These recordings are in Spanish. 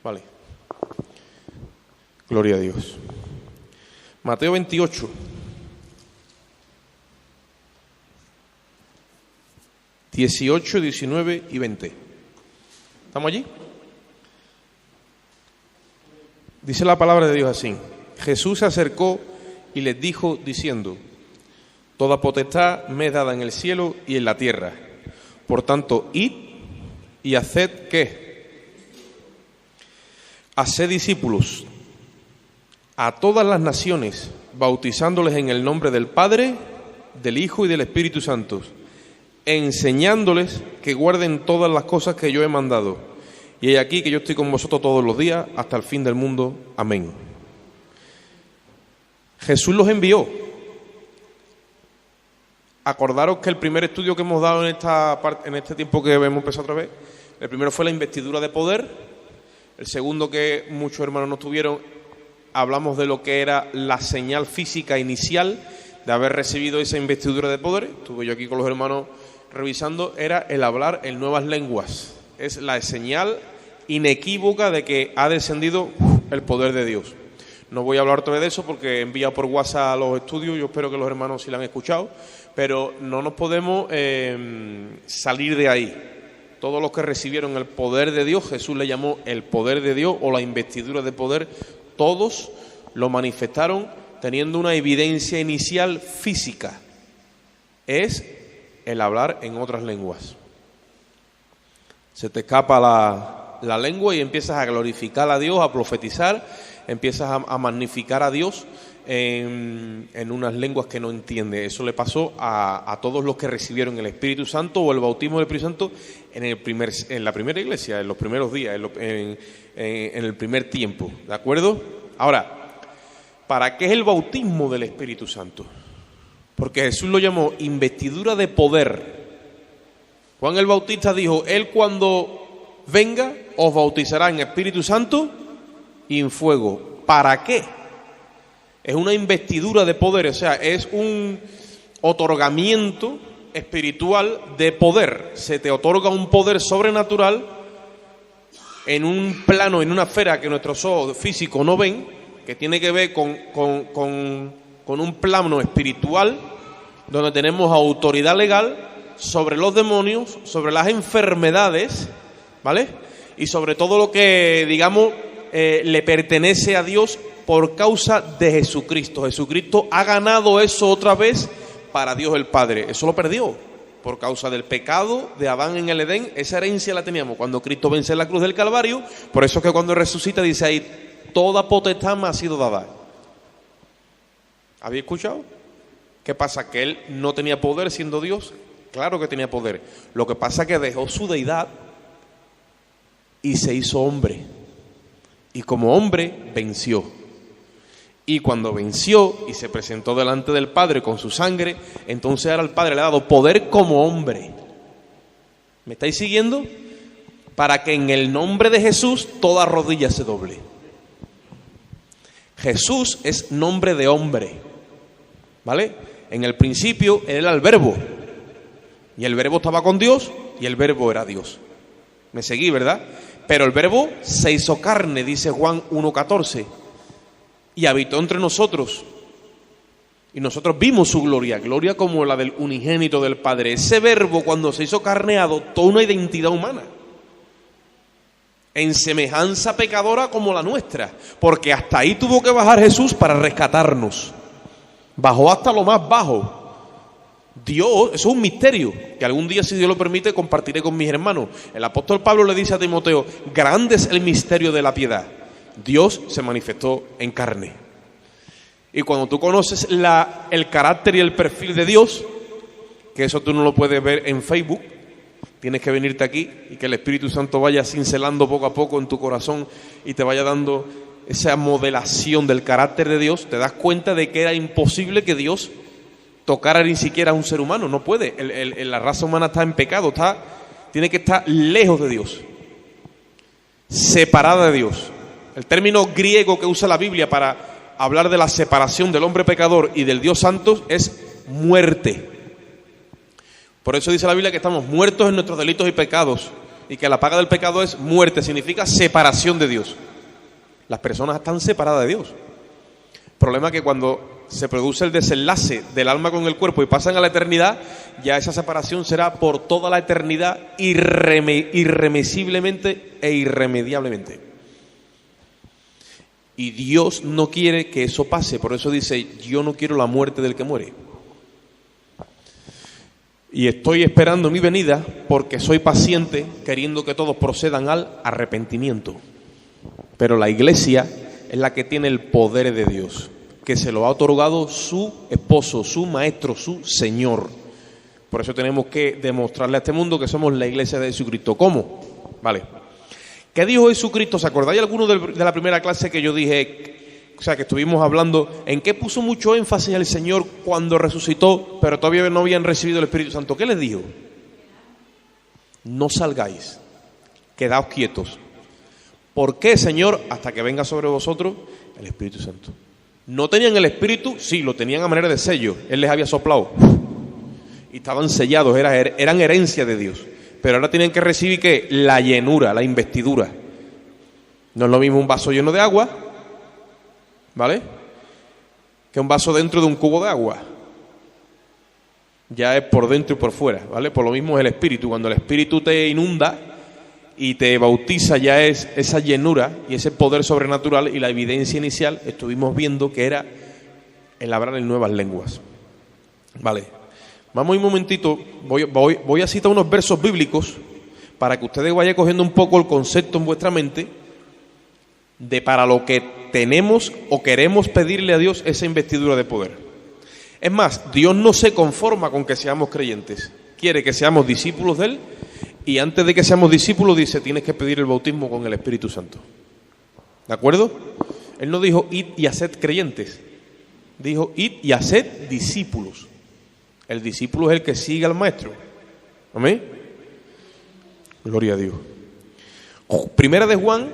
Vale. Gloria a Dios. Mateo 28. (18, 19 y 20). ¿Estamos allí? Dice la palabra de Dios así: Jesús se acercó y les dijo diciendo: Toda potestad me es dada en el cielo y en la tierra. Por tanto, id y haced ¿qué? Haced discípulos a todas las naciones, bautizándoles en el nombre del Padre, del Hijo y del Espíritu Santo, enseñándoles que guarden todas las cosas que yo he mandado. Y he aquí que yo estoy con vosotros todos los días hasta el fin del mundo. Amén. Jesús los envió. Acordaros que el primer estudio que hemos dado en este tiempo que hemos empezado otra vez, el primero fue la investidura de poder. El segundo, que muchos hermanos no tuvieron, hablamos de lo que era la señal física inicial de haber recibido esa investidura de poder. Estuve yo aquí con los hermanos revisando, era el hablar en nuevas lenguas. Es la señal inequívoca de que ha descendido el poder de Dios. No voy a hablar otra vez de eso porque he enviado por WhatsApp los estudios, yo espero que los hermanos sí lo han escuchado, pero no nos podemos salir de ahí. Todos los que recibieron el poder de Dios, Jesús le llamó el poder de Dios o la investidura de poder, todos lo manifestaron teniendo una evidencia inicial física. Es el hablar en otras lenguas. Se te escapa la lengua y empiezas a glorificar a Dios, a profetizar, empiezas a magnificar a Dios en unas lenguas que no entiendes. Eso le pasó a todos los que recibieron el Espíritu Santo o el bautismo del Espíritu Santo en la primera iglesia, en los primeros días, en el primer tiempo, ¿de acuerdo? Ahora, ¿para qué es el bautismo del Espíritu Santo? Porque Jesús lo llamó investidura de poder. Juan el Bautista dijo: Él cuando venga os bautizará en Espíritu Santo y en fuego. ¿Para qué? Es una investidura de poder, o sea, es un otorgamiento espiritual de poder. Se te otorga un poder sobrenatural en un plano, en una esfera que nuestros ojos físicos no ven, que tiene que ver con un plano espiritual donde tenemos autoridad legal sobre los demonios, sobre las enfermedades, ¿vale? Y sobre todo lo que, digamos, le pertenece a Dios por causa de Jesucristo. Jesucristo ha ganado eso otra vez para Dios el Padre. Eso lo perdió por causa del pecado de Adán en el Edén. Esa herencia la teníamos cuando Cristo vence en la cruz del Calvario. Por eso es que cuando resucita dice ahí: toda potestad me ha sido dada. ¿Habéis escuchado? ¿Qué pasa? ¿Que él no tenía poder siendo Dios? Claro que tenía poder. Lo que pasa es que dejó su deidad y se hizo hombre. Y como hombre venció. Y cuando venció y se presentó delante del Padre con su sangre, entonces ahora el Padre le ha dado poder como hombre. ¿Me estáis siguiendo? Para que en el nombre de Jesús toda rodilla se doble. Jesús es nombre de hombre, ¿vale? En el principio él era el Verbo. Y el Verbo estaba con Dios y el Verbo era Dios. ¿Me seguí, verdad? Pero el Verbo se hizo carne, dice Juan 1:14, y habitó entre nosotros. Y nosotros vimos su gloria, gloria como la del unigénito del Padre. Ese Verbo, cuando se hizo carne, adoptó una identidad humana, en semejanza pecadora como la nuestra, porque hasta ahí tuvo que bajar Jesús para rescatarnos. Bajó hasta lo más bajo. Dios, eso es un misterio que algún día, si Dios lo permite, compartiré con mis hermanos. El apóstol Pablo le dice a Timoteo: grande es el misterio de la piedad. Dios se manifestó en carne. Y cuando tú conoces el carácter y el perfil de Dios, que eso tú no lo puedes ver en Facebook, tienes que venirte aquí y que el Espíritu Santo vaya cincelando poco a poco en tu corazón y te vaya dando esa modelación del carácter de Dios, te das cuenta de que era imposible que Dios tocara ni siquiera a un ser humano. No puede. La raza humana está en pecado, tiene que estar lejos de Dios, separada de Dios. El término griego que usa la Biblia para hablar de la separación del hombre pecador y del Dios santo es muerte. Por eso dice la Biblia que estamos muertos en nuestros delitos y pecados. y que la paga del pecado es muerte, significa separación de Dios. Las personas están separadas de Dios. El problema es que cuando se produce el desenlace del alma con el cuerpo y pasan a la eternidad, ya esa separación será por toda la eternidad irremisiblemente e irremediablemente. Y Dios no quiere que eso pase, por eso dice, yo no quiero la muerte del que muere. Y estoy esperando mi venida porque soy paciente, queriendo que todos procedan al arrepentimiento. Pero la Iglesia es la que tiene el poder de Dios, que se lo ha otorgado su esposo, su maestro, su Señor. Por eso tenemos que demostrarle a este mundo que somos la Iglesia de Jesucristo. ¿Cómo? Vale. ¿Qué dijo Jesucristo? ¿Se acordáis alguno de la primera clase que yo dije? O sea, que estuvimos hablando, ¿en qué puso mucho énfasis el Señor cuando resucitó, pero todavía no habían recibido el Espíritu Santo? ¿Qué les dijo? No salgáis, quedaos quietos. ¿Por qué, Señor? Hasta que venga sobre vosotros el Espíritu Santo. ¿No tenían el Espíritu? Sí, lo tenían a manera de sello. Él les había soplado. Y estaban sellados, eran herencia de Dios. Pero ahora tienen que recibir, ¿qué? La llenura, la investidura. No es lo mismo un vaso lleno de agua, ¿vale?, que un vaso dentro de un cubo de agua. Ya es por dentro y por fuera, ¿vale? Por lo mismo es el Espíritu. Cuando el Espíritu te inunda y te bautiza, ya es esa llenura y ese poder sobrenatural, y la evidencia inicial estuvimos viendo que era el hablar en nuevas lenguas. Vale, vamos un momentito, voy a citar unos versos bíblicos para que ustedes vayan cogiendo un poco el concepto en vuestra mente de para lo que tenemos o queremos pedirle a Dios esa investidura de poder. Es más, Dios no se conforma con que seamos creyentes, quiere que seamos discípulos de Él, y antes de que seamos discípulos dice, tienes que pedir el bautismo con el Espíritu Santo. ¿De acuerdo? Él no dijo, id y haced creyentes, dijo, id y haced discípulos. El discípulo es el que sigue al maestro. ¿Amén? Gloria a Dios. Primera de Juan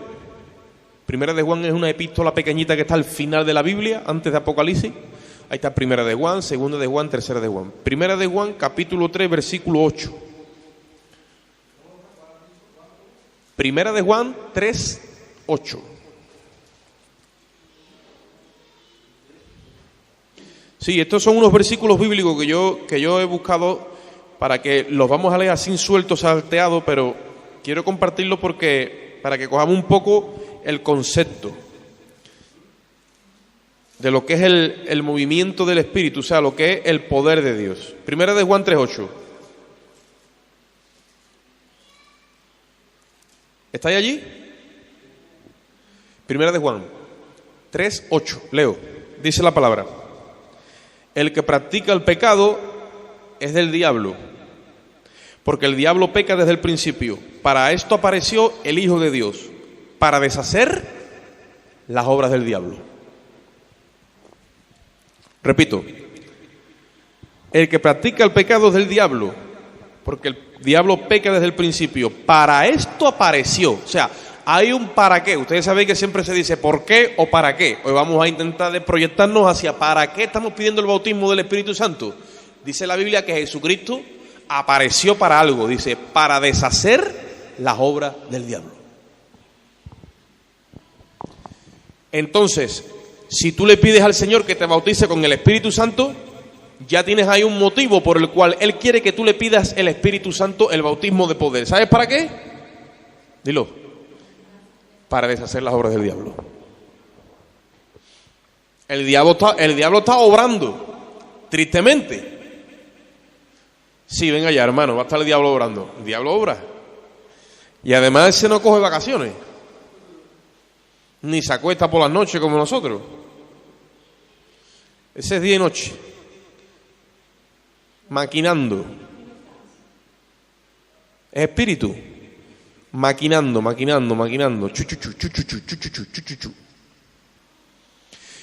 es una epístola pequeñita que está al final de la Biblia, antes de Apocalipsis. Ahí está Primera de Juan, Segunda de Juan, Tercera de Juan. Primera de Juan, capítulo 3, versículo 8. Primera de Juan 3, 8. Sí, estos son unos versículos bíblicos que yo he buscado para que los vamos a leer así sueltos, salteados, pero quiero compartirlo para que cojamos un poco el concepto de lo que es el movimiento del Espíritu, o sea, lo que es el poder de Dios. Primera de Juan 3, 8. ¿Estáis allí? Primera de Juan 3, 8. Leo. Dice la palabra: el que practica el pecado es del diablo, porque el diablo peca desde el principio. Para esto apareció el Hijo de Dios, para deshacer las obras del diablo. Repito, el que practica el pecado es del diablo, porque el diablo peca desde el principio. Para esto apareció. O sea, hay un para qué. Ustedes saben que siempre se dice por qué o para qué. Hoy vamos a intentar proyectarnos hacia para qué estamos pidiendo el bautismo del Espíritu Santo. Dice la Biblia que Jesucristo apareció para algo. Dice, para deshacer las obras del diablo. Entonces, si tú le pides al Señor que te bautice con el Espíritu Santo, ya tienes ahí un motivo por el cual Él quiere que tú le pidas el Espíritu Santo, el bautismo de poder. ¿Sabes para qué? Dilo. Para deshacer las obras del diablo. El diablo está obrando, tristemente. Sí, venga ya, hermano, va a estar el diablo obrando. El diablo obra. Y además ese no coge vacaciones. Ni se acuesta por las noches como nosotros. Ese es día y noche. Maquinando. Es espíritu. Maquinando. Chu.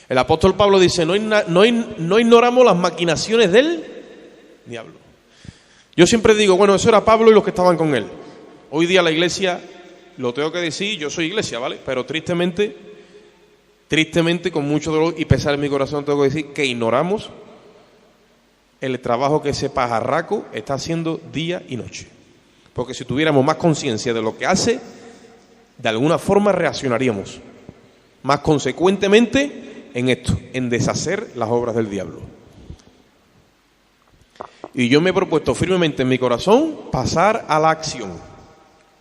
El apóstol Pablo dice, no ignoramos las maquinaciones del diablo. Yo siempre digo, bueno, eso era Pablo y los que estaban con él. Hoy día la iglesia, lo tengo que decir, yo soy iglesia, ¿vale? Pero tristemente, con mucho dolor y pesar en mi corazón, tengo que decir que ignoramos el trabajo que ese pajarraco está haciendo día y noche. Porque si tuviéramos más conciencia de lo que hace, de alguna forma reaccionaríamos más consecuentemente en esto, en deshacer las obras del diablo. Y yo me he propuesto firmemente en mi corazón pasar a la acción.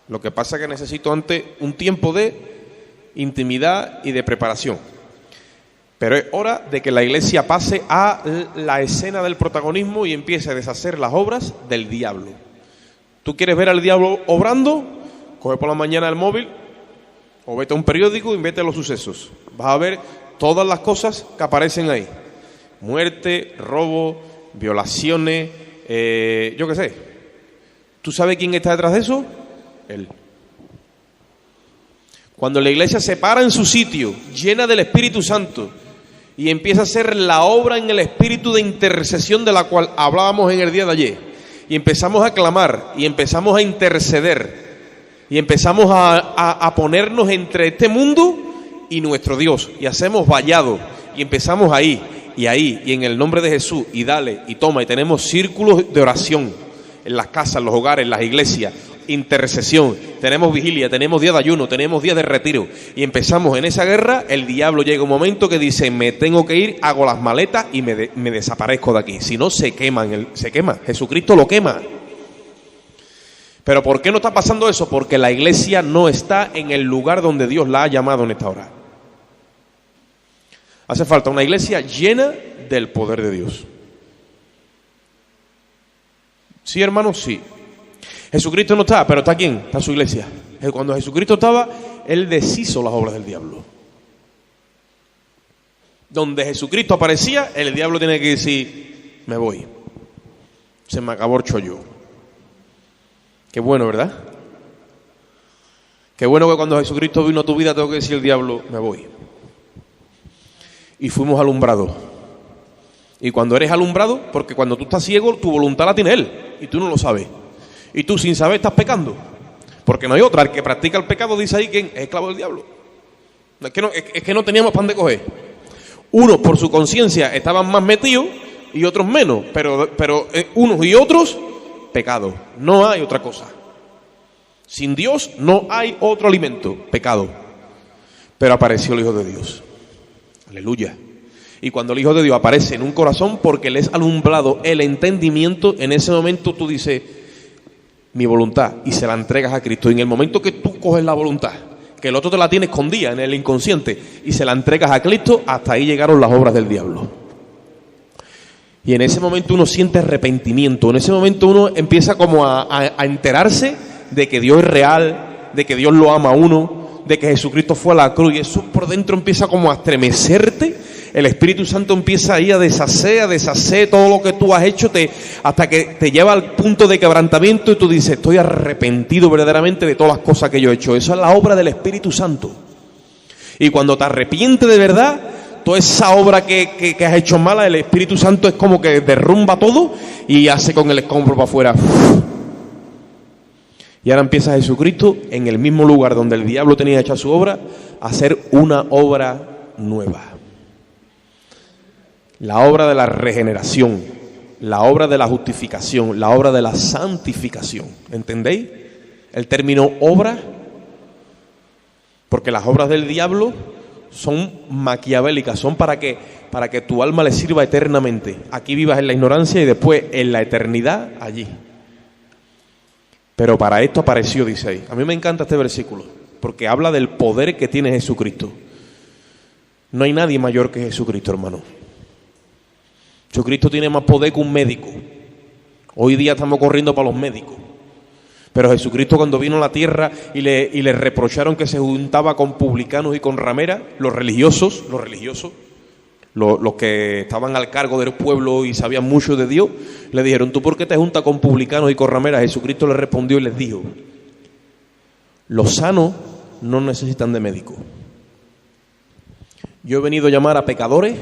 Lo que pasa es que necesito antes un tiempo de intimidad y de preparación. Pero es hora de que la Iglesia pase a la escena del protagonismo y empiece a deshacer las obras del diablo. ¿Tú quieres ver al diablo obrando? Coge por la mañana el móvil o vete a un periódico y vete a los sucesos. Vas a ver todas las cosas que aparecen ahí. Muerte, robo, violaciones, yo qué sé. ¿Tú sabes quién está detrás de eso? Él. Cuando la Iglesia se para en su sitio, llena del Espíritu Santo, y empieza a hacer la obra en el espíritu de intercesión de la cual hablábamos en el día de ayer, y empezamos a clamar, y empezamos a interceder, y empezamos a ponernos entre este mundo y nuestro Dios, y hacemos vallado, y empezamos ahí, y en el nombre de Jesús, y dale, y toma, y tenemos círculos de oración en las casas, en los hogares, en las iglesias, intercesión, tenemos vigilia, tenemos días de ayuno, tenemos días de retiro, y empezamos en esa guerra. El diablo llega un momento que dice, me tengo que ir, hago las maletas y me desaparezco de aquí, si no se quema, Jesucristo lo quema. Pero ¿por qué no está pasando eso? Porque la Iglesia no está en el lugar donde Dios la ha llamado en esta hora. Hace falta una iglesia llena del poder de Dios. Sí, hermanos, sí. Jesucristo no está, pero ¿está quién? Está su iglesia. Cuando Jesucristo estaba, Él deshizo las obras del diablo. Donde Jesucristo aparecía, el diablo tiene que decir, me voy. Se me acabó el chollo. Qué bueno, ¿verdad? Qué bueno que cuando Jesucristo vino a tu vida, tengo que decir el diablo, me voy. Y fuimos alumbrados. Y cuando eres alumbrado, porque cuando tú estás ciego, tu voluntad la tiene Él, y tú no lo sabes. Y tú sin saber estás pecando. Porque no hay otra. El que practica el pecado dice ahí que es esclavo del diablo. Es que no teníamos pan de coger. Unos por su conciencia estaban más metidos y otros menos. Pero unos y otros, pecado. No hay otra cosa. Sin Dios no hay otro alimento. Pecado. Pero apareció el Hijo de Dios. Aleluya. Y cuando el Hijo de Dios aparece en un corazón porque le es alumbrado el entendimiento, en ese momento tú dices, mi voluntad, y se la entregas a Cristo. Y en el momento que tú coges la voluntad, que el otro te la tiene escondida en el inconsciente, y se la entregas a Cristo, hasta ahí llegaron las obras del diablo. Y en ese momento uno siente arrepentimiento, en ese momento uno empieza como a enterarse de que Dios es real, de que Dios lo ama a uno, de que Jesucristo fue a la cruz, y eso por dentro empieza como a estremecerte. El Espíritu Santo empieza ahí a deshacer todo lo que tú has hecho, hasta que te lleva al punto de quebrantamiento y tú dices, estoy arrepentido verdaderamente de todas las cosas que yo he hecho. Eso es la obra del Espíritu Santo. Y cuando te arrepientes de verdad, toda esa obra que has hecho mala, el Espíritu Santo es como que derrumba todo y hace con el escombro para afuera. Y ahora empieza Jesucristo en el mismo lugar donde el diablo tenía hecha su obra, a hacer una obra nueva. La obra de la regeneración, la obra de la justificación, la obra de la santificación. ¿Entendéis? El término obra, porque las obras del diablo son maquiavélicas, son para que tu alma le sirva eternamente. Aquí vivas en la ignorancia y después en la eternidad allí. Pero para esto apareció, dice ahí. A mí me encanta este versículo, porque habla del poder que tiene Jesucristo. No hay nadie mayor que Jesucristo, hermano. Jesucristo tiene más poder que un médico. Hoy día estamos corriendo para los médicos. Pero Jesucristo, cuando vino a la tierra y le reprocharon que se juntaba con publicanos y con rameras, los religiosos, los que estaban al cargo del pueblo y sabían mucho de Dios, le dijeron, ¿tú por qué te juntas con publicanos y con rameras? Jesucristo les respondió y les dijo, los sanos no necesitan de médico. Yo he venido a llamar a pecadores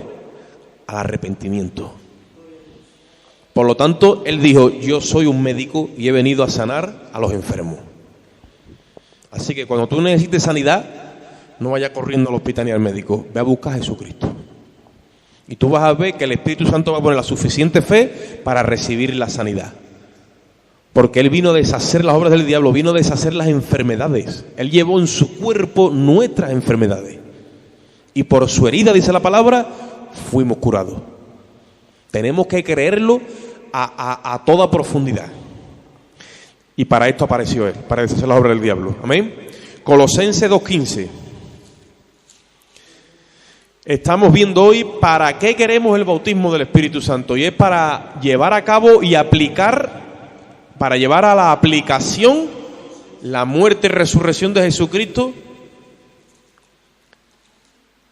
al arrepentimiento. Por lo tanto, Él dijo, yo soy un médico y he venido a sanar a los enfermos. Así que cuando tú necesites sanidad, no vayas corriendo al hospital ni al médico, ve a buscar a Jesucristo. Y tú vas a ver que el Espíritu Santo va a poner la suficiente fe para recibir la sanidad. Porque Él vino a deshacer las obras del diablo, vino a deshacer las enfermedades. Él llevó en su cuerpo nuestras enfermedades. Y por su herida, dice la palabra, fuimos curados. Tenemos que creerlo a toda profundidad. Y para esto apareció Él, para deshacer las obras del diablo. Amén. Colosenses 2:15. Estamos viendo hoy para qué queremos el bautismo del Espíritu Santo. Y es para llevar a cabo y aplicar, para llevar a la aplicación la muerte y resurrección de Jesucristo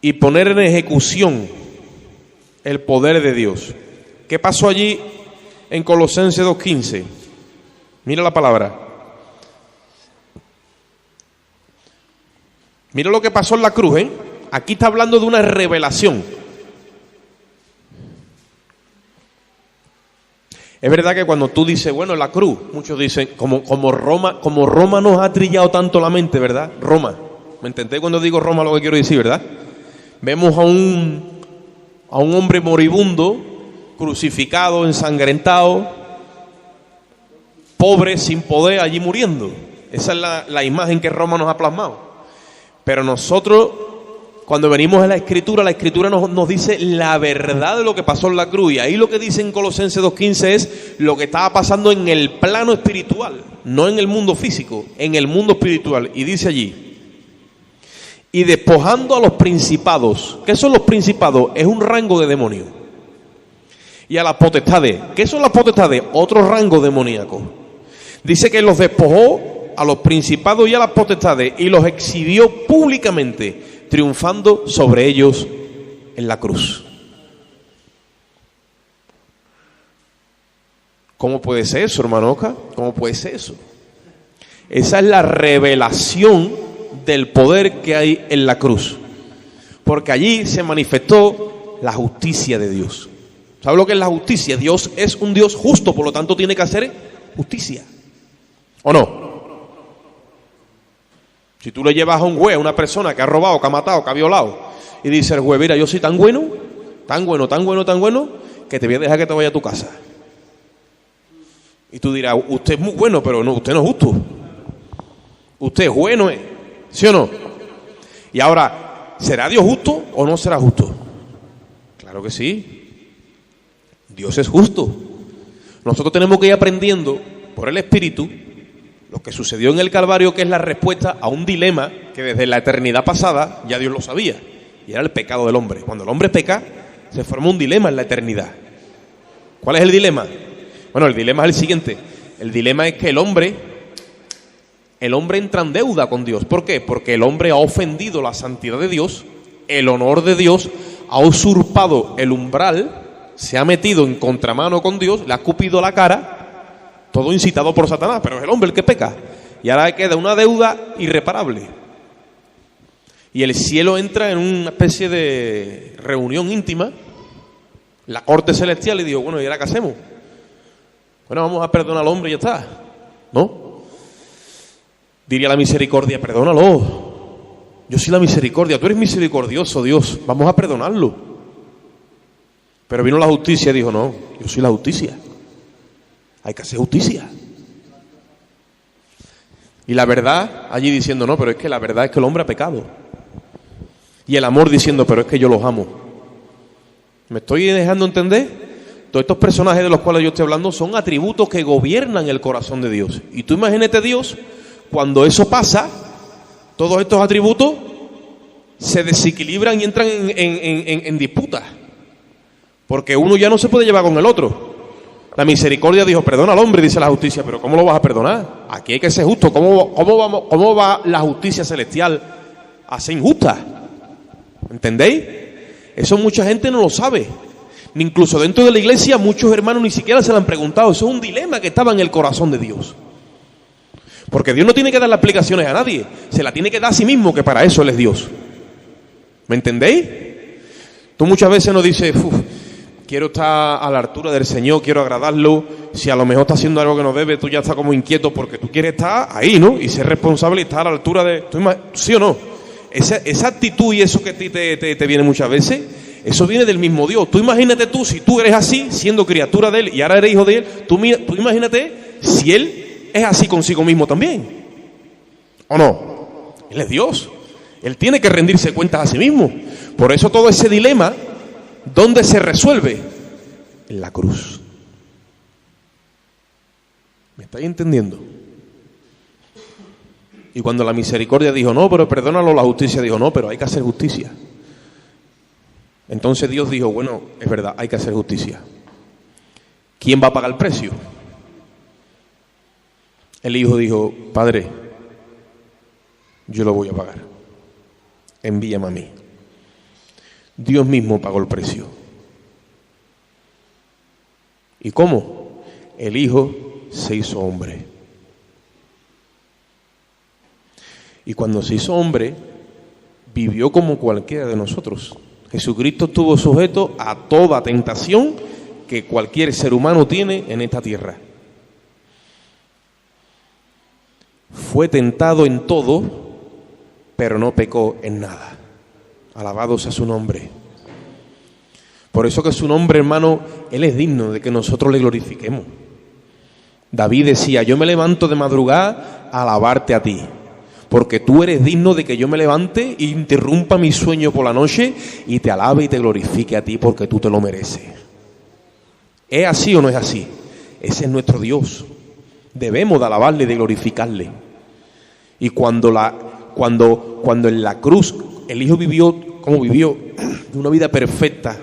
y poner en ejecución el poder de Dios. ¿Qué pasó allí en Colosenses 2:15? Mira la palabra. Mira lo que pasó en la cruz, ¿eh? Aquí está hablando de una revelación. Es verdad que cuando tú dices, bueno, la cruz, muchos dicen, como Roma nos ha trillado tanto la mente, ¿verdad? Roma. ¿Me entendéis cuando digo Roma lo que quiero decir, verdad? Vemos a un hombre moribundo, crucificado, ensangrentado, pobre, sin poder, allí muriendo. Esa es la imagen que Roma nos ha plasmado. Pero nosotros, cuando venimos a la Escritura nos dice la verdad de lo que pasó en la cruz. Y ahí lo que dice en Colosenses 2:15 es lo que estaba pasando en el plano espiritual, no en el mundo físico, en el mundo espiritual. Y dice allí, y despojando a los principados. ¿Qué son los principados? Es un rango de demonio. Y a las potestades. ¿Qué son las potestades? Otro rango demoníaco. Dice que los despojó a los principados y a las potestades y los exhibió públicamente, triunfando sobre ellos en la cruz. ¿Cómo puede ser eso, hermano Oscar? ¿Cómo puede ser eso? Esa es la revelación del poder que hay en la cruz. Porque allí se manifestó la justicia de Dios. ¿Sabe lo que es la justicia? Dios es un Dios justo, por lo tanto tiene que hacer justicia. ¿O no? Si tú le llevas a un juez a una persona que ha robado, que ha matado, que ha violado, y dice el juez, mira, yo soy tan bueno, que te voy a dejar que te vaya a tu casa. Y tú dirás, usted es muy bueno, pero no, usted no es justo. Usted es bueno, ¿sí o no? Y ahora, ¿será Dios justo o no será justo? Claro que sí. Dios es justo. Nosotros tenemos que ir aprendiendo por el Espíritu lo que sucedió en el Calvario, que es la respuesta a un dilema que desde la eternidad pasada ya Dios lo sabía, y era el pecado del hombre. Cuando el hombre peca, se forma un dilema en la eternidad. ¿Cuál es el dilema? Bueno, el dilema es el siguiente. El dilema es que el hombre entra en deuda con Dios. ¿Por qué? Porque el hombre ha ofendido la santidad de Dios, el honor de Dios, ha usurpado el umbral, se ha metido en contramano con Dios, le ha escupido la cara. Todo incitado por Satanás, pero es el hombre el que peca. Y ahora queda una deuda irreparable. Y el cielo entra en una especie de reunión íntima, la corte celestial, y dijo, bueno, ¿y ahora qué hacemos? Bueno, vamos a perdonar al hombre y ya está, ¿no? Diría la misericordia, perdónalo. Yo soy la misericordia, tú eres misericordioso, Dios, vamos a perdonarlo. Pero vino la justicia y dijo, no, yo soy la justicia. Hay que hacer justicia. Y la verdad allí diciendo, no, pero es que la verdad es que el hombre ha pecado. Y el amor diciendo, pero es que yo los amo. ¿Me estoy dejando entender? Todos estos personajes de los cuales yo estoy hablando son atributos que gobiernan el corazón de Dios. Y tú imagínate Dios, cuando eso pasa, todos estos atributos se desequilibran y entran en disputa. Porque uno ya no se puede llevar con el otro. La misericordia dijo, perdona al hombre, dice la justicia, pero ¿cómo lo vas a perdonar? Aquí hay que ser justo. ¿Cómo va la justicia celestial a ser injusta? ¿Entendéis? Eso mucha gente no lo sabe. Incluso dentro de la iglesia muchos hermanos ni siquiera se lo han preguntado. Eso es un dilema que estaba en el corazón de Dios. Porque Dios no tiene que dar las explicaciones a nadie. Se la tiene que dar a sí mismo, que para eso Él es Dios. ¿Me entendéis? Tú muchas veces nos dices, quiero estar a la altura del Señor, quiero agradarlo. Si a lo mejor está haciendo algo que no debe, tú ya estás como inquieto porque tú quieres estar ahí, ¿no? Y ser responsable y estar a la altura de... ¿Sí o no? Esa actitud y eso que a ti te viene muchas veces, eso viene del mismo Dios. Tú imagínate tú, si tú eres así, siendo criatura de Él y ahora eres hijo de Él, tú imagínate si Él es así consigo mismo también. ¿O no? Él es Dios. Él tiene que rendirse cuentas a sí mismo. Por eso todo ese dilema, ¿dónde se resuelve? En la cruz. ¿Me estáis entendiendo? Y cuando la misericordia dijo, no, pero perdónalo, la justicia dijo, no, pero hay que hacer justicia. Entonces Dios dijo, bueno, es verdad, hay que hacer justicia. ¿Quién va a pagar el precio? El hijo dijo, Padre, yo lo voy a pagar. Envíame a mí. Dios mismo pagó el precio. ¿Y cómo? El hijo se hizo hombre. Y cuando se hizo hombre, vivió como cualquiera de nosotros. Jesucristo estuvo sujeto a toda tentación que cualquier ser humano tiene en esta tierra. Fue tentado en todo, pero no pecó en nada. Alabado sea su nombre. Por eso que su nombre, hermano, Él es digno de que nosotros le glorifiquemos. David decía, yo me levanto de madrugada a alabarte a ti, porque tú eres digno de que yo me levante e interrumpa mi sueño por la noche y te alabe y te glorifique a ti porque tú te lo mereces. ¿Es así o no es así? Ese es nuestro Dios. Debemos de alabarle y de glorificarle. Y cuando en la cruz el Hijo vivió como vivió, de una vida perfecta,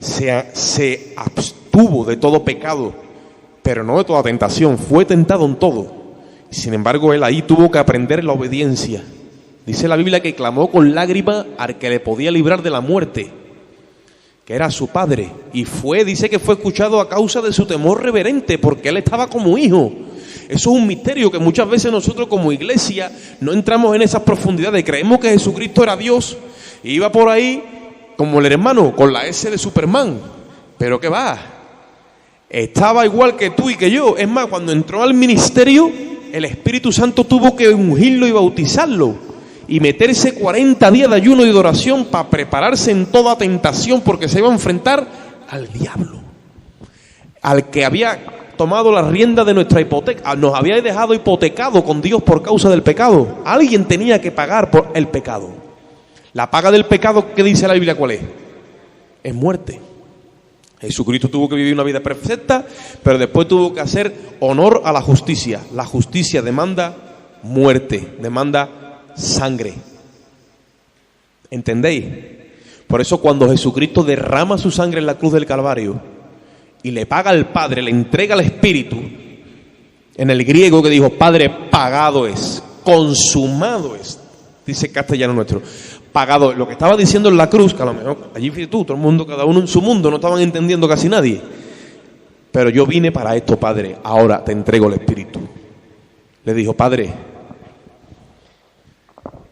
se abstuvo de todo pecado, pero no de toda tentación, fue tentado en todo. Sin embargo, Él ahí tuvo que aprender la obediencia. Dice la Biblia que clamó con lágrimas al que le podía librar de la muerte, que era su Padre. Y dice que fue escuchado a causa de su temor reverente, porque Él estaba como hijo. Eso es un misterio que muchas veces nosotros como iglesia no entramos en esas profundidades. Creemos que Jesucristo era Dios y iba por ahí como el hermano, con la S de Superman. Pero ¿qué va? Estaba igual que tú y que yo. Es más, cuando entró al ministerio, el Espíritu Santo tuvo que ungirlo y bautizarlo y meterse 40 días de ayuno y de oración para prepararse en toda tentación, porque se iba a enfrentar al diablo, al que había tomado la rienda de nuestra hipoteca, nos había dejado hipotecado con Dios por causa del pecado. Alguien tenía que pagar por el pecado. La paga del pecado, ¿qué dice la Biblia cuál es? Es muerte. Jesucristo tuvo que vivir una vida perfecta, pero después tuvo que hacer honor a la justicia. La justicia demanda muerte, demanda sangre. ¿Entendéis? Por eso cuando Jesucristo derrama su sangre en la cruz del Calvario y le paga al Padre, le entrega al Espíritu, en el griego que dijo, Padre, pagado es, consumado es, dice castellano nuestro. Pagado, lo que estaba diciendo en la cruz, que a lo mejor allí fui tú, todo el mundo, cada uno en su mundo, no estaban entendiendo casi nadie. Pero yo vine para esto, Padre, ahora te entrego el Espíritu. Le dijo, Padre,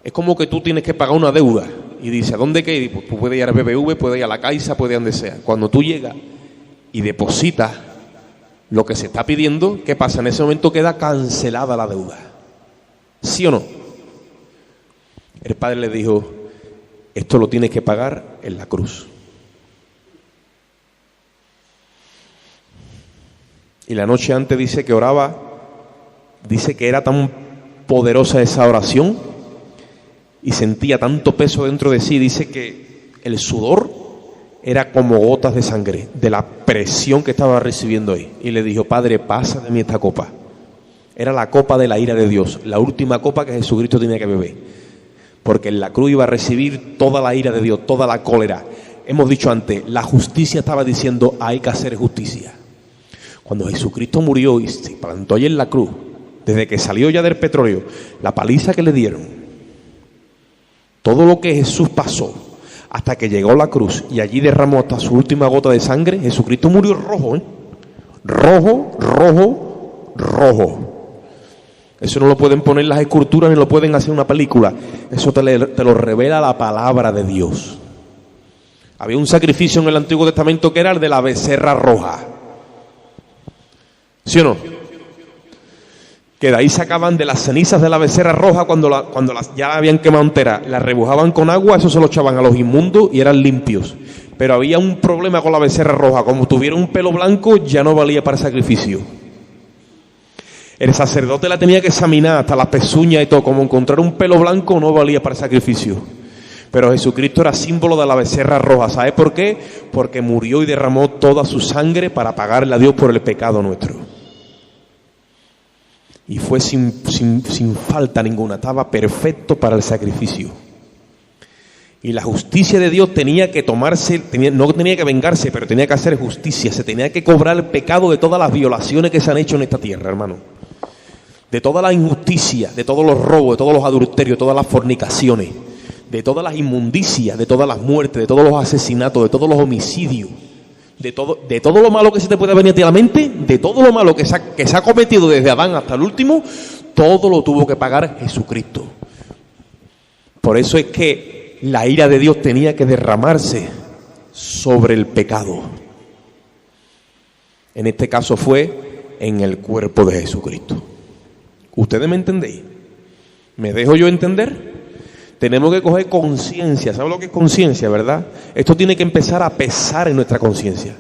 es como que tú tienes que pagar una deuda. Y dice, ¿a dónde qué? Pues tú puedes ir al BBV, puedes ir a la Caixa, puedes ir a donde sea. Cuando tú llegas y depositas lo que se está pidiendo, ¿qué pasa? En ese momento queda cancelada la deuda. ¿Sí o no? El Padre le dijo, esto lo tienes que pagar en la cruz. Y la noche antes dice que oraba, dice que era tan poderosa esa oración y sentía tanto peso dentro de sí, dice que el sudor era como gotas de sangre de la presión que estaba recibiendo ahí. Y le dijo, Padre, pasa de mí esta copa. Era la copa de la ira de Dios, la última copa que Jesucristo tenía que beber. Porque en la cruz iba a recibir toda la ira de Dios, toda la cólera. Hemos dicho antes, la justicia estaba diciendo, hay que hacer justicia. Cuando Jesucristo murió y se plantó allí en la cruz, desde que salió ya del petróleo, la paliza que le dieron, todo lo que Jesús pasó, hasta que llegó a la cruz y allí derramó hasta su última gota de sangre, Jesucristo murió rojo, rojo, rojo, rojo. Eso no lo pueden poner las esculturas ni lo pueden hacer una película. Eso te lo revela la palabra de Dios. Había un sacrificio en el Antiguo Testamento que era el de la becerra roja. ¿Sí o no? Que de ahí sacaban de las cenizas de la becerra roja cuando ya la habían quemado entera. La rebujaban con agua, eso se lo echaban a los inmundos y eran limpios. Pero había un problema con la becerra roja. Como tuviera un pelo blanco, ya no valía para el sacrificio. El sacerdote la tenía que examinar hasta las pezuñas y todo, como encontrar un pelo blanco no valía para el sacrificio. Pero Jesucristo era símbolo de la becerra roja. ¿Sabe por qué? Porque murió y derramó toda su sangre para pagarle a Dios por el pecado nuestro. Y fue sin falta ninguna, estaba perfecto para el sacrificio. Y la justicia de Dios tenía que tomarse, no tenía que vengarse, pero tenía que hacer justicia. Se tenía que cobrar el pecado de todas las violaciones que se han hecho en esta tierra, hermano. De toda la injusticia, de todos los robos, de todos los adulterios, de todas las fornicaciones, de todas las inmundicias, de todas las muertes, de todos los asesinatos, de todos los homicidios, de todo lo malo que se te puede venir a ti a la mente, de todo lo malo que se ha cometido desde Adán hasta el último, todo lo tuvo que pagar Jesucristo. Por eso es que la ira de Dios tenía que derramarse sobre el pecado. En este caso fue en el cuerpo de Jesucristo. ¿Ustedes me entendéis? ¿Me dejo yo entender? Tenemos que coger conciencia. ¿Sabe lo que es conciencia, verdad? Esto tiene que empezar a pesar en nuestra conciencia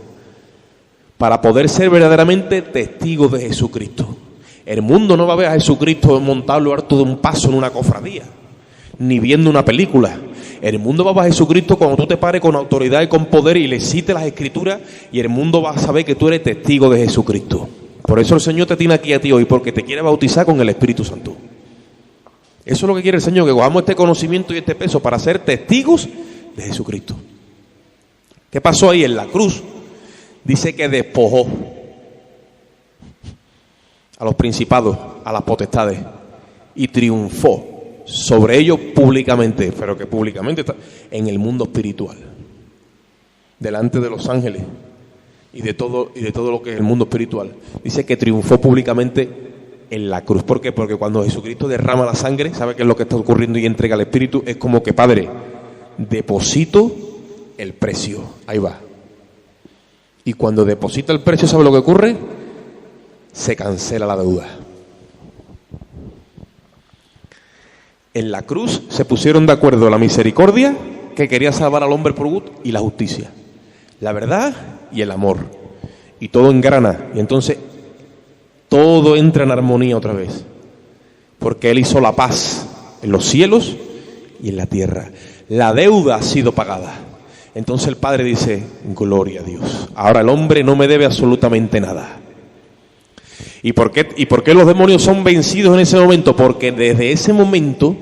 para poder ser verdaderamente testigos de Jesucristo. El mundo no va a ver a Jesucristo montado harto de un paso en una cofradía, ni viendo una película. El mundo va a ver a Jesucristo cuando tú te pares con autoridad y con poder y le cites las Escrituras, y el mundo va a saber que tú eres testigo de Jesucristo. Por eso el Señor te tiene aquí a ti hoy, porque te quiere bautizar con el Espíritu Santo. Eso es lo que quiere el Señor, que cojamos este conocimiento y este peso para ser testigos de Jesucristo. ¿Qué pasó ahí en la cruz? Dice que despojó a los principados, a las potestades, y triunfó sobre ellos públicamente, pero que públicamente está en el mundo espiritual, delante de los ángeles y de todo lo que es el mundo espiritual. Dice que triunfó públicamente en la cruz. ¿Por qué? Porque cuando Jesucristo derrama la sangre, ¿sabe qué es lo que está ocurriendo y entrega el Espíritu? Es como que, Padre, deposito el precio. Ahí va. Y cuando deposita el precio, ¿sabe lo que ocurre? Se cancela la deuda. En la cruz se pusieron de acuerdo la misericordia, que quería salvar al hombre por gusto, y la justicia, la verdad y el amor. Y todo engrana. Y entonces todo entra en armonía otra vez, porque Él hizo la paz en los cielos y en la tierra. La deuda ha sido pagada. Entonces el Padre dice, gloria a Dios. Ahora el hombre no me debe absolutamente nada. ¿Y por qué los demonios son vencidos en ese momento? Porque desde ese momento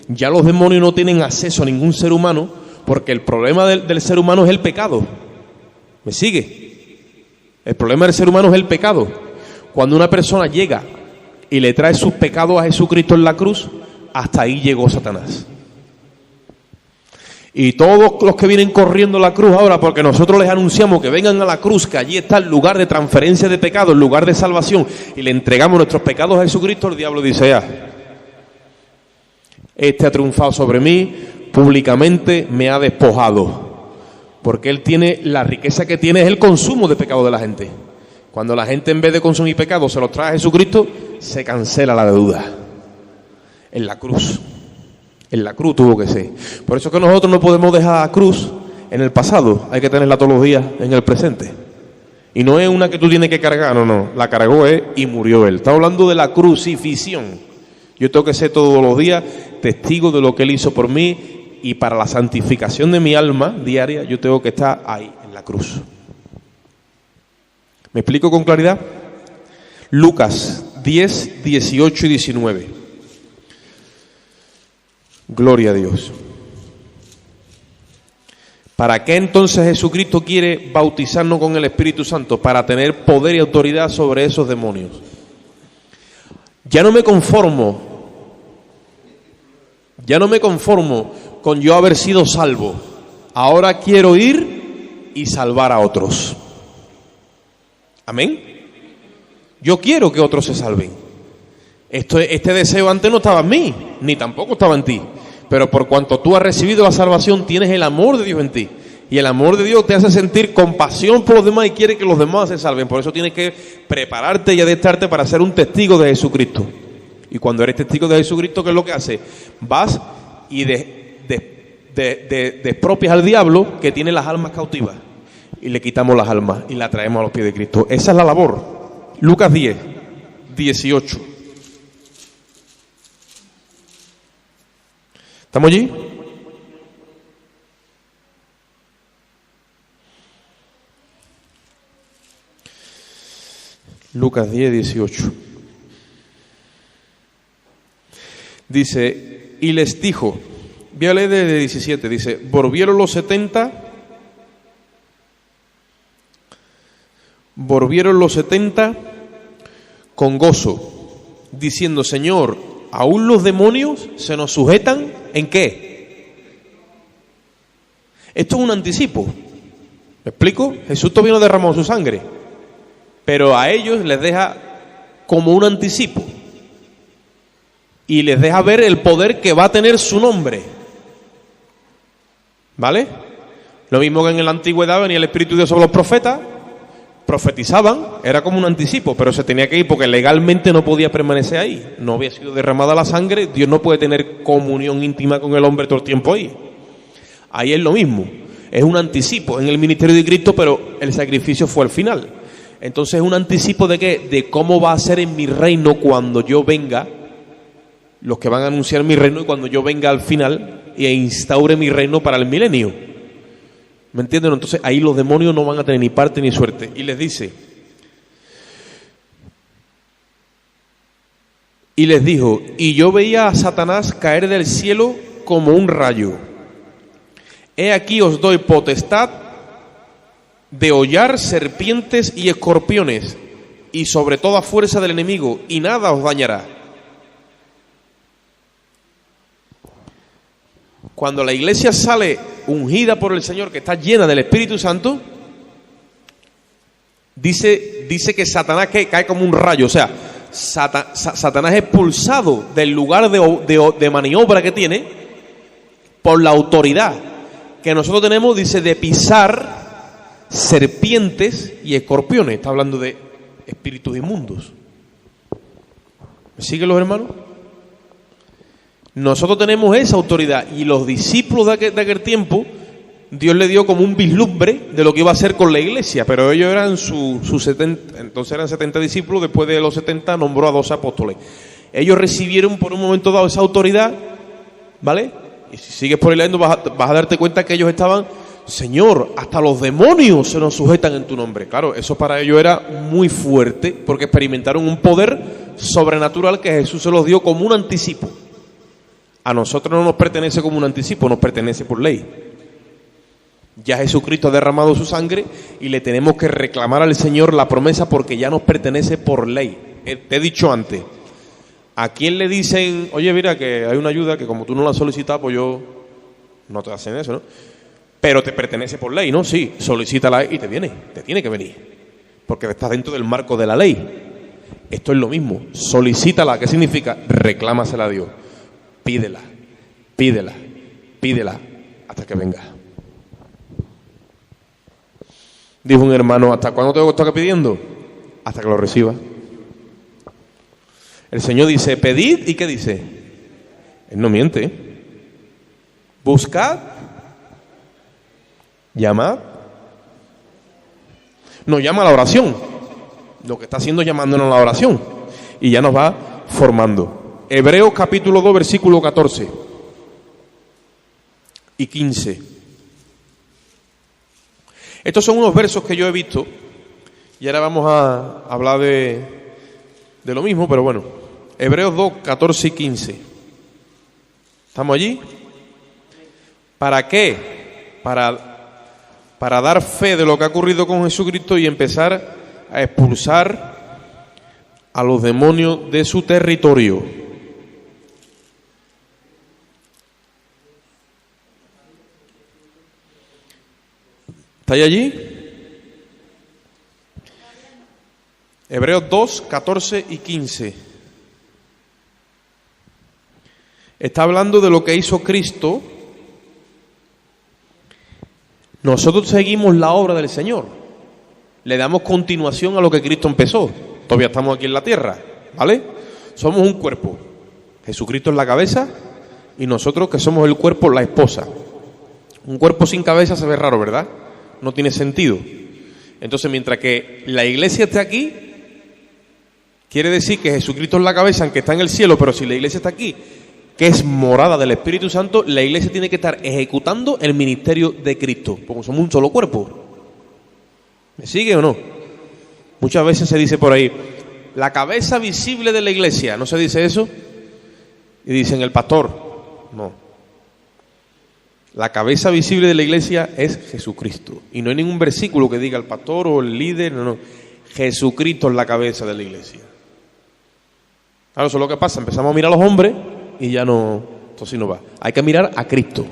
ya los demonios no tienen acceso a ningún ser humano, porque el problema del ser humano es el pecado. ¿Me sigue? El problema del ser humano es el pecado. Cuando una persona llega y le trae sus pecados a Jesucristo en la cruz, hasta ahí llegó Satanás. Y todos los que vienen corriendo a la cruz ahora, porque nosotros les anunciamos que vengan a la cruz, que allí está el lugar de transferencia de pecados, el lugar de salvación, y le entregamos nuestros pecados a Jesucristo, el diablo dice, este ha triunfado sobre mí, públicamente me ha despojado, porque él tiene, la riqueza que tiene es el consumo de pecado de la gente. Cuando la gente, en vez de consumir pecados, se los trae a Jesucristo, se cancela la deuda. En la cruz tuvo que ser. Por eso es que nosotros no podemos dejar la cruz en el pasado, hay que tenerla todos los días en el presente. Y no es una que tú tienes que cargar, no, la cargó Él y murió Él. Está hablando de la crucifixión. Yo tengo que ser todos los días testigo de lo que Él hizo por mí, y para la santificación de mi alma diaria, yo tengo que estar ahí, en la cruz. ¿Me explico con claridad? Lucas 10, 18 y 19. Gloria a Dios. ¿Para qué entonces Jesucristo quiere bautizarnos con el Espíritu Santo? Para tener poder y autoridad sobre esos demonios. Ya no me conformo con yo haber sido salvo. Ahora quiero ir y salvar a otros. Amén. Yo quiero que otros se salven. Este deseo antes no estaba en mí, ni tampoco estaba en ti. Pero por cuanto tú has recibido la salvación, tienes el amor de Dios en ti. Y el amor de Dios te hace sentir compasión por los demás y quiere que los demás se salven. Por eso tienes que prepararte y adestrarte para ser un testigo de Jesucristo. Y cuando eres testigo de Jesucristo, ¿qué es lo que hace? Vas y despropias al diablo que tiene las almas cautivas. Y le quitamos las almas y las traemos a los pies de Cristo. Esa es la labor. Lucas 10, 18. ¿Estamos allí? Lucas 10, 18. Dice, y les dijo, voy a leer desde 17, dice, volvieron los 70 con gozo, diciendo, Señor, ¿aún los demonios se nos sujetan en qué? Esto es un anticipo. ¿Me explico? Jesús todavía no derramó su sangre, pero a ellos les deja como un anticipo y les deja ver el poder que va a tener su nombre. ¿Vale? Lo mismo que en la antigüedad venía el Espíritu de Dios sobre los profetas, profetizaban, era como un anticipo, pero se tenía que ir porque legalmente no podía permanecer ahí. No había sido derramada la sangre, Dios no puede tener comunión íntima con el hombre todo el tiempo ahí. Ahí es lo mismo, es un anticipo en el ministerio de Cristo, pero el sacrificio fue al final. Entonces es un anticipo de qué, de cómo va a ser en mi reino cuando yo venga, los que van a anunciar mi reino y cuando yo venga al final e instaure mi reino para el milenio. ¿Me entienden? Entonces ahí los demonios no van a tener ni parte ni suerte. Y les dice, y les dijo, y yo veía a Satanás caer del cielo como un rayo. He aquí os doy potestad de hollar serpientes y escorpiones y sobre toda fuerza del enemigo, y nada os dañará. Cuando la iglesia sale ungida por el Señor, que está llena del Espíritu Santo, dice que Satanás cae como un rayo. O sea, Satanás es expulsado del lugar de maniobra que tiene por la autoridad que nosotros tenemos, dice, de pisar serpientes y escorpiones. Está hablando de espíritus inmundos. ¿Me siguen los hermanos? Nosotros tenemos esa autoridad, y los discípulos de aquel tiempo, Dios le dio como un vislumbre de lo que iba a hacer con la iglesia, pero ellos eran sus 70, entonces eran 70 discípulos, después de los 70 nombró a 12 apóstoles. Ellos recibieron por un momento dado esa autoridad, ¿vale? Y si sigues por ahí leyendo vas a darte cuenta que ellos estaban, Señor, hasta los demonios se nos sujetan en tu nombre. Claro, eso para ellos era muy fuerte, porque experimentaron un poder sobrenatural que Jesús se los dio como un anticipo. A nosotros no nos pertenece como un anticipo, nos pertenece por ley. Ya Jesucristo ha derramado su sangre y le tenemos que reclamar al Señor la promesa porque ya nos pertenece por ley. Te he dicho antes, ¿a quién le dicen, oye, mira que hay una ayuda que como tú no la solicitas, pues yo no te hacen eso, ¿no? Pero te pertenece por ley, ¿no? Sí, solicítala y te tiene que venir, porque estás dentro del marco de la ley. Esto es lo mismo, solicítala, ¿qué significa? Reclámasela a Dios. Pídela hasta que venga. Dijo un hermano, ¿hasta cuándo tengo que estar pidiendo? Hasta que lo reciba. El Señor dice, pedid, ¿y qué dice? Él no miente. Buscad, llamad. Nos llama a la oración. Lo que está haciendo es llamándonos a la oración. Y ya nos va formando. Hebreos capítulo 2, versículo 14 y 15. Estos son unos versos que yo he visto y ahora vamos a hablar de lo mismo, pero bueno. Hebreos 2, 14 y 15. ¿Estamos allí? ¿Para qué? Para dar fe de lo que ha ocurrido con Jesucristo y empezar a expulsar a los demonios de su territorio. ¿Estáis allí? Hebreos 2, 14 y 15. Está hablando de lo que hizo Cristo. Nosotros seguimos la obra del Señor. Le damos continuación a lo que Cristo empezó. Todavía estamos aquí en la tierra, ¿vale? Somos un cuerpo. Jesucristo es la cabeza y nosotros que somos el cuerpo, la esposa. Un cuerpo sin cabeza se ve raro, ¿verdad? No tiene sentido. Entonces, mientras que la iglesia esté aquí, quiere decir que Jesucristo es la cabeza, aunque está en el cielo, pero si la iglesia está aquí, que es morada del Espíritu Santo, la iglesia tiene que estar ejecutando el ministerio de Cristo, porque somos un solo cuerpo. ¿Me sigue o no? Muchas veces se dice por ahí, la cabeza visible de la iglesia, ¿no se dice eso? Y dicen el pastor. No. La cabeza visible de la iglesia es Jesucristo. Y no hay ningún versículo que diga el pastor o el líder, no. Jesucristo es la cabeza de la iglesia. Claro, eso es lo que pasa, empezamos a mirar a los hombres y ya no, entonces no va. Hay que mirar a Cristo.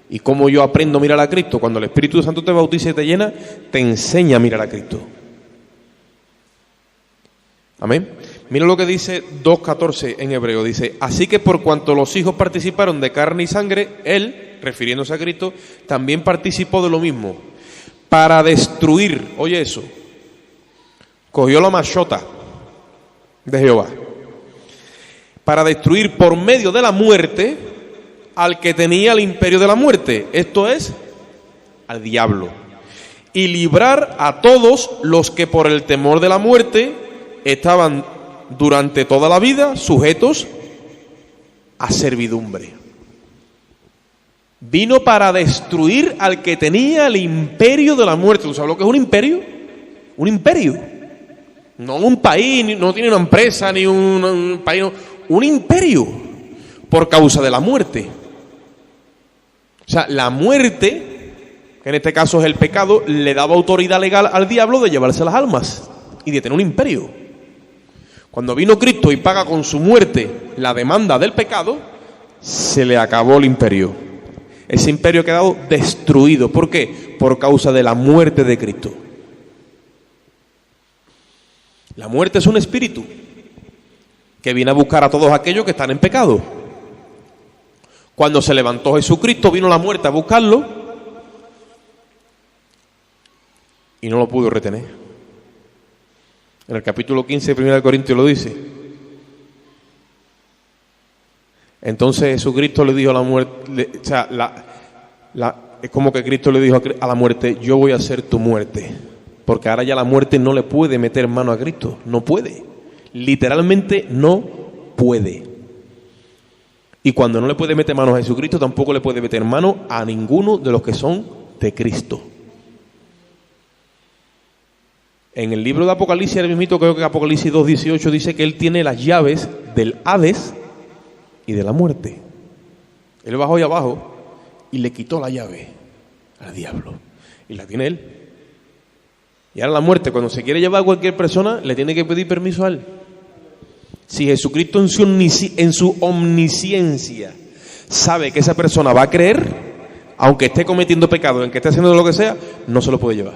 ¿Y cómo yo aprendo a mirar a Cristo? Cuando el Espíritu Santo te bautiza y te llena, te enseña a mirar a Cristo. Amén. Mira lo que dice 2.14 en hebreo. Dice, así que por cuanto los hijos participaron de carne y sangre, él, refiriéndose a Cristo, también participó de lo mismo. Para destruir, oye eso, cogió la machota de Jehová. Para destruir por medio de la muerte al que tenía el imperio de la muerte. Esto es, al diablo. Y librar a todos los que por el temor de la muerte estaban durante toda la vida sujetos a servidumbre. Vino para destruir al que tenía el imperio de la muerte. ¿Tú sabes lo que es un imperio? Un imperio. No un país, no tiene una empresa, ni un país, no. Un imperio por causa de la muerte. O sea, la muerte, que en este caso es el pecado, le daba autoridad legal al diablo de llevarse las almas y de tener un imperio. Cuando vino Cristo y paga con su muerte la demanda del pecado, se le acabó el imperio. Ese imperio ha quedado destruido. ¿Por qué? Por causa de la muerte de Cristo. La muerte es un espíritu que viene a buscar a todos aquellos que están en pecado. Cuando se levantó Jesucristo, vino la muerte a buscarlo y no lo pudo retener. En el capítulo 15 de 1 Corintios lo dice. Entonces Jesucristo le dijo a la muerte, o sea, es como que Cristo le dijo a la muerte, yo voy a hacer tu muerte. Porque ahora ya la muerte no le puede meter mano a Cristo, no puede. Literalmente no puede. Y cuando no le puede meter mano a Jesucristo, tampoco le puede meter mano a ninguno de los que son de Cristo. En el libro de Apocalipsis, ahora mismo creo que Apocalipsis 2.18 dice que Él tiene las llaves del Hades y de la muerte. Él bajó ahí abajo y le quitó la llave al diablo. Y la tiene Él. Y ahora la muerte, cuando se quiere llevar a cualquier persona, le tiene que pedir permiso a Él. Si Jesucristo en su omnisciencia sabe que esa persona va a creer, aunque esté cometiendo pecado, en que esté haciendo lo que sea, no se lo puede llevar.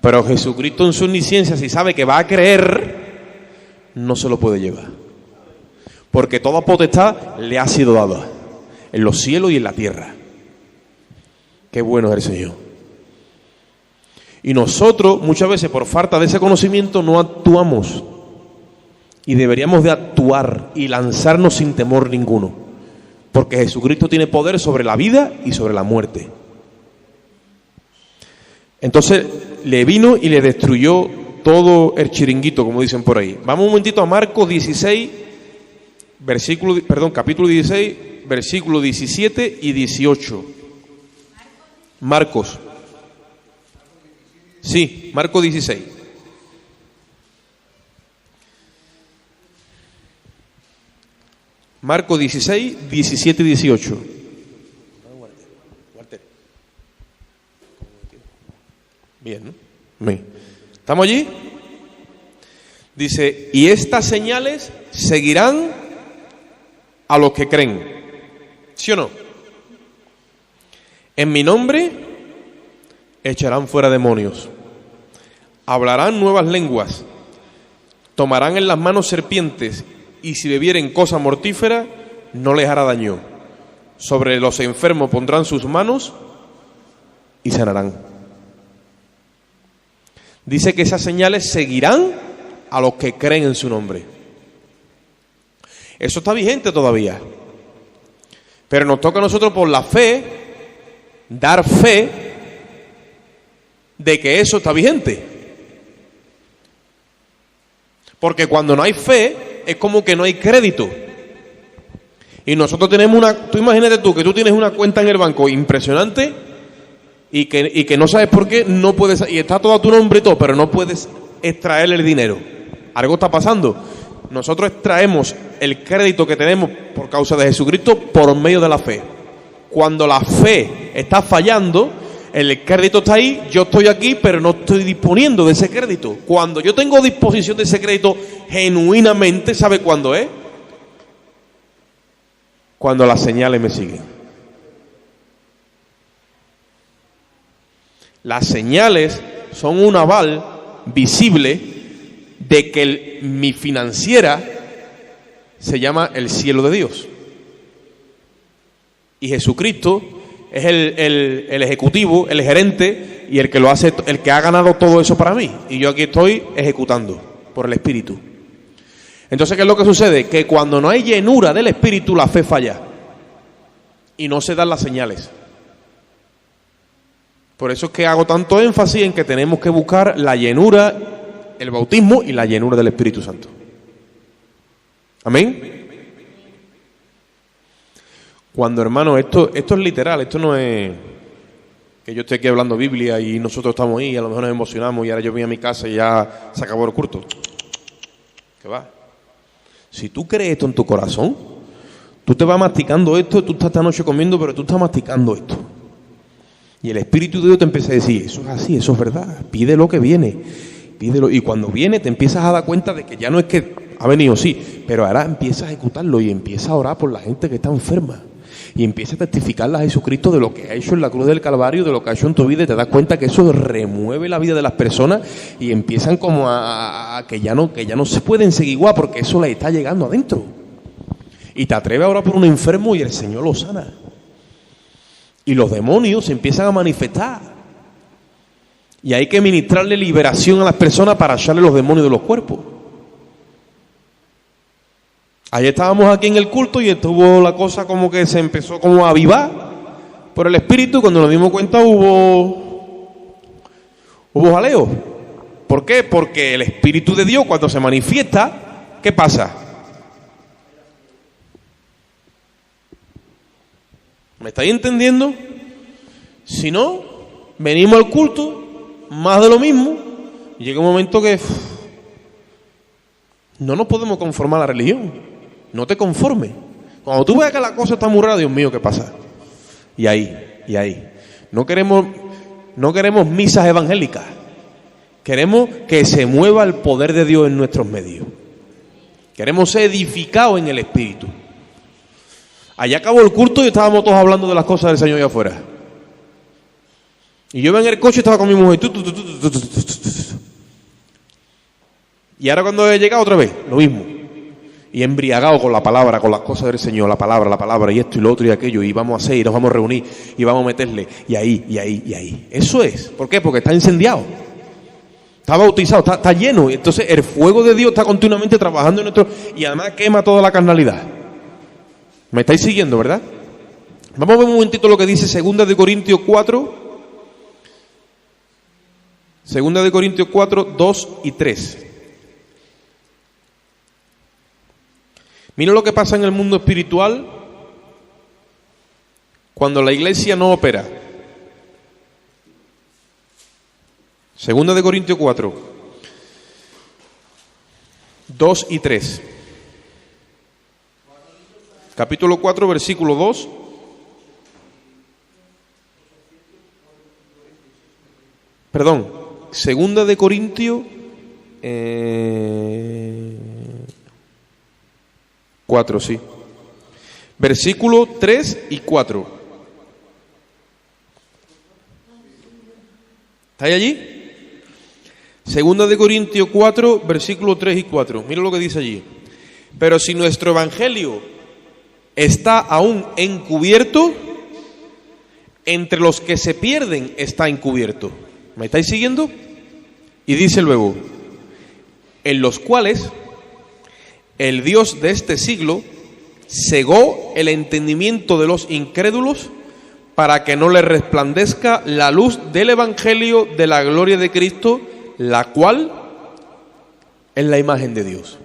Pero Jesucristo en su omnisciencia, si sabe que va a creer, no se lo puede llevar. Porque toda potestad le ha sido dada, en los cielos y en la tierra. Qué bueno es el Señor. Y nosotros, muchas veces, por falta de ese conocimiento, no actuamos. Y deberíamos de actuar y lanzarnos sin temor ninguno. Porque Jesucristo tiene poder sobre la vida y sobre la muerte. Entonces, le vino y le destruyó todo el chiringuito, como dicen por ahí. Vamos un momentito a Marcos 16, capítulo 16, versículos 17 y 18. Marcos. Sí, Marcos 16. Marcos 16, 17 y 18. Bien, ¿no? Bien. ¿Estamos allí? Dice, y estas señales seguirán a los que creen. ¿Sí o no? En mi nombre echarán fuera demonios, hablarán nuevas lenguas, tomarán en las manos serpientes, y si bebieren cosa mortífera, no les hará daño. Sobre los enfermos pondrán sus manos y sanarán. Dice que esas señales seguirán a los que creen en su nombre. Eso está vigente todavía. Pero nos toca a nosotros por la fe, dar fe de que eso está vigente. Porque cuando no hay fe, es como que no hay crédito. Y nosotros tenemos tú imagínate tú que tú tienes una cuenta en el banco impresionante y que no sabes por qué no puedes, y está todo a tu nombre y todo, pero no puedes extraer el dinero. Algo está pasando. Nosotros extraemos el crédito que tenemos por causa de Jesucristo por medio de la fe. Cuando la fe está fallando, el crédito está ahí, yo estoy aquí, pero no estoy disponiendo de ese crédito. Cuando yo tengo disposición de ese crédito genuinamente, ¿sabe cuándo es? Cuando las señales me siguen. Las señales son un aval visible de que mi financiera se llama el cielo de Dios. Y Jesucristo es el ejecutivo, el gerente y el que lo hace, el que ha ganado todo eso para mí. Y yo aquí estoy ejecutando por el Espíritu. Entonces, ¿qué es lo que sucede? Que cuando no hay llenura del Espíritu, la fe falla. Y no se dan las señales. Por eso es que hago tanto énfasis en que tenemos que buscar la llenura, el bautismo y la llenura del Espíritu Santo. ¿Amén? Cuando, hermano, esto es literal, esto no es que yo esté aquí hablando Biblia y nosotros estamos ahí y a lo mejor nos emocionamos y ahora yo voy a mi casa y ya se acabó el culto. ¿Qué va? Si tú crees esto en tu corazón, tú te vas masticando esto, tú estás esta noche comiendo, pero tú estás masticando esto. Y el Espíritu de Dios te empieza a decir, eso es así, eso es verdad, pide lo que viene, pídelo. Y cuando viene te empiezas a dar cuenta de que ya no es que ha venido, sí, pero ahora empiezas a ejecutarlo y empiezas a orar por la gente que está enferma. Y empieza a testificarle a Jesucristo de lo que ha hecho en la cruz del Calvario, de lo que ha hecho en tu vida, y te das cuenta que eso remueve la vida de las personas y empiezan como a que ya no se pueden seguir igual porque eso les está llegando adentro. Y te atreves a orar por un enfermo y el Señor lo sana. Y los demonios se empiezan a manifestar. Y hay que ministrarle liberación a las personas para echarle los demonios de los cuerpos. Ayer estábamos aquí en el culto y estuvo la cosa como que se empezó como a avivar por el Espíritu. Cuando nos dimos cuenta hubo jaleo. ¿Por qué? Porque el Espíritu de Dios cuando se manifiesta, ¿qué pasa? ¿Me estáis entendiendo? Si no, venimos al culto, más de lo mismo, y llega un momento que no nos podemos conformar a la religión. No te conformes. Cuando tú veas que la cosa está muy rara, Dios mío, ¿qué pasa? Y ahí. No queremos misas evangélicas. Queremos que se mueva el poder de Dios en nuestros medios. Queremos ser edificados en el Espíritu. Allá acabó el culto y estábamos todos hablando de las cosas del Señor allá afuera. Y yo iba en el coche y estaba con mi mujer. Y ahora cuando he llegado otra vez, lo mismo. Y embriagado con la palabra, con las cosas del Señor, la palabra, y esto y lo otro y aquello, y vamos a hacer, y nos vamos a reunir, y vamos a meterle, y ahí. Eso es. ¿Por qué? Porque está incendiado. Está bautizado, está lleno. Y entonces el fuego de Dios está continuamente trabajando en nuestro... Y además quema toda la carnalidad. ¿Me estáis siguiendo, verdad? Vamos a ver un momentito lo que dice 2 de Corintios 4. 2 de Corintios 4, 2 y 3. Mira lo que pasa en el mundo espiritual cuando la iglesia no opera. 2 de Corintios 4, 2 y 3. Capítulo 4, versículo 2. Perdón, 2 de Corintios 4, sí. Versículo 3 y 4. ¿Estáis allí? 2 de Corintios 4, versículo 3 y 4. Mira lo que dice allí. Pero si nuestro evangelio está aún encubierto, entre los que se pierden está encubierto. ¿Me estáis siguiendo? Y dice luego, en los cuales el Dios de este siglo cegó el entendimiento de los incrédulos para que no le resplandezca la luz del Evangelio de la gloria de Cristo, la cual es la imagen de Dios.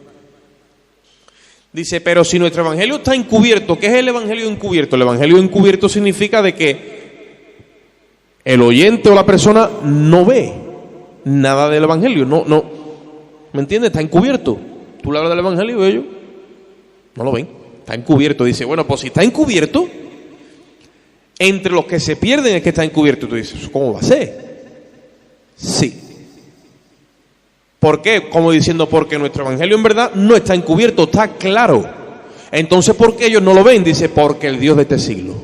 Dice, pero si nuestro Evangelio está encubierto, ¿qué es el Evangelio encubierto? El Evangelio encubierto significa de que el oyente o la persona no ve nada del Evangelio, no, ¿me entiendes? Está encubierto. Tú le hablas del Evangelio y ellos no lo ven, está encubierto. Dice, bueno, pues si está encubierto, entre los que se pierden es que está encubierto. Tú dices, ¿cómo va a ser? Sí. ¿Por qué? Como diciendo, porque nuestro Evangelio en verdad no está encubierto, está claro. Entonces, ¿por qué ellos no lo ven? Dice, porque el Dios de este siglo.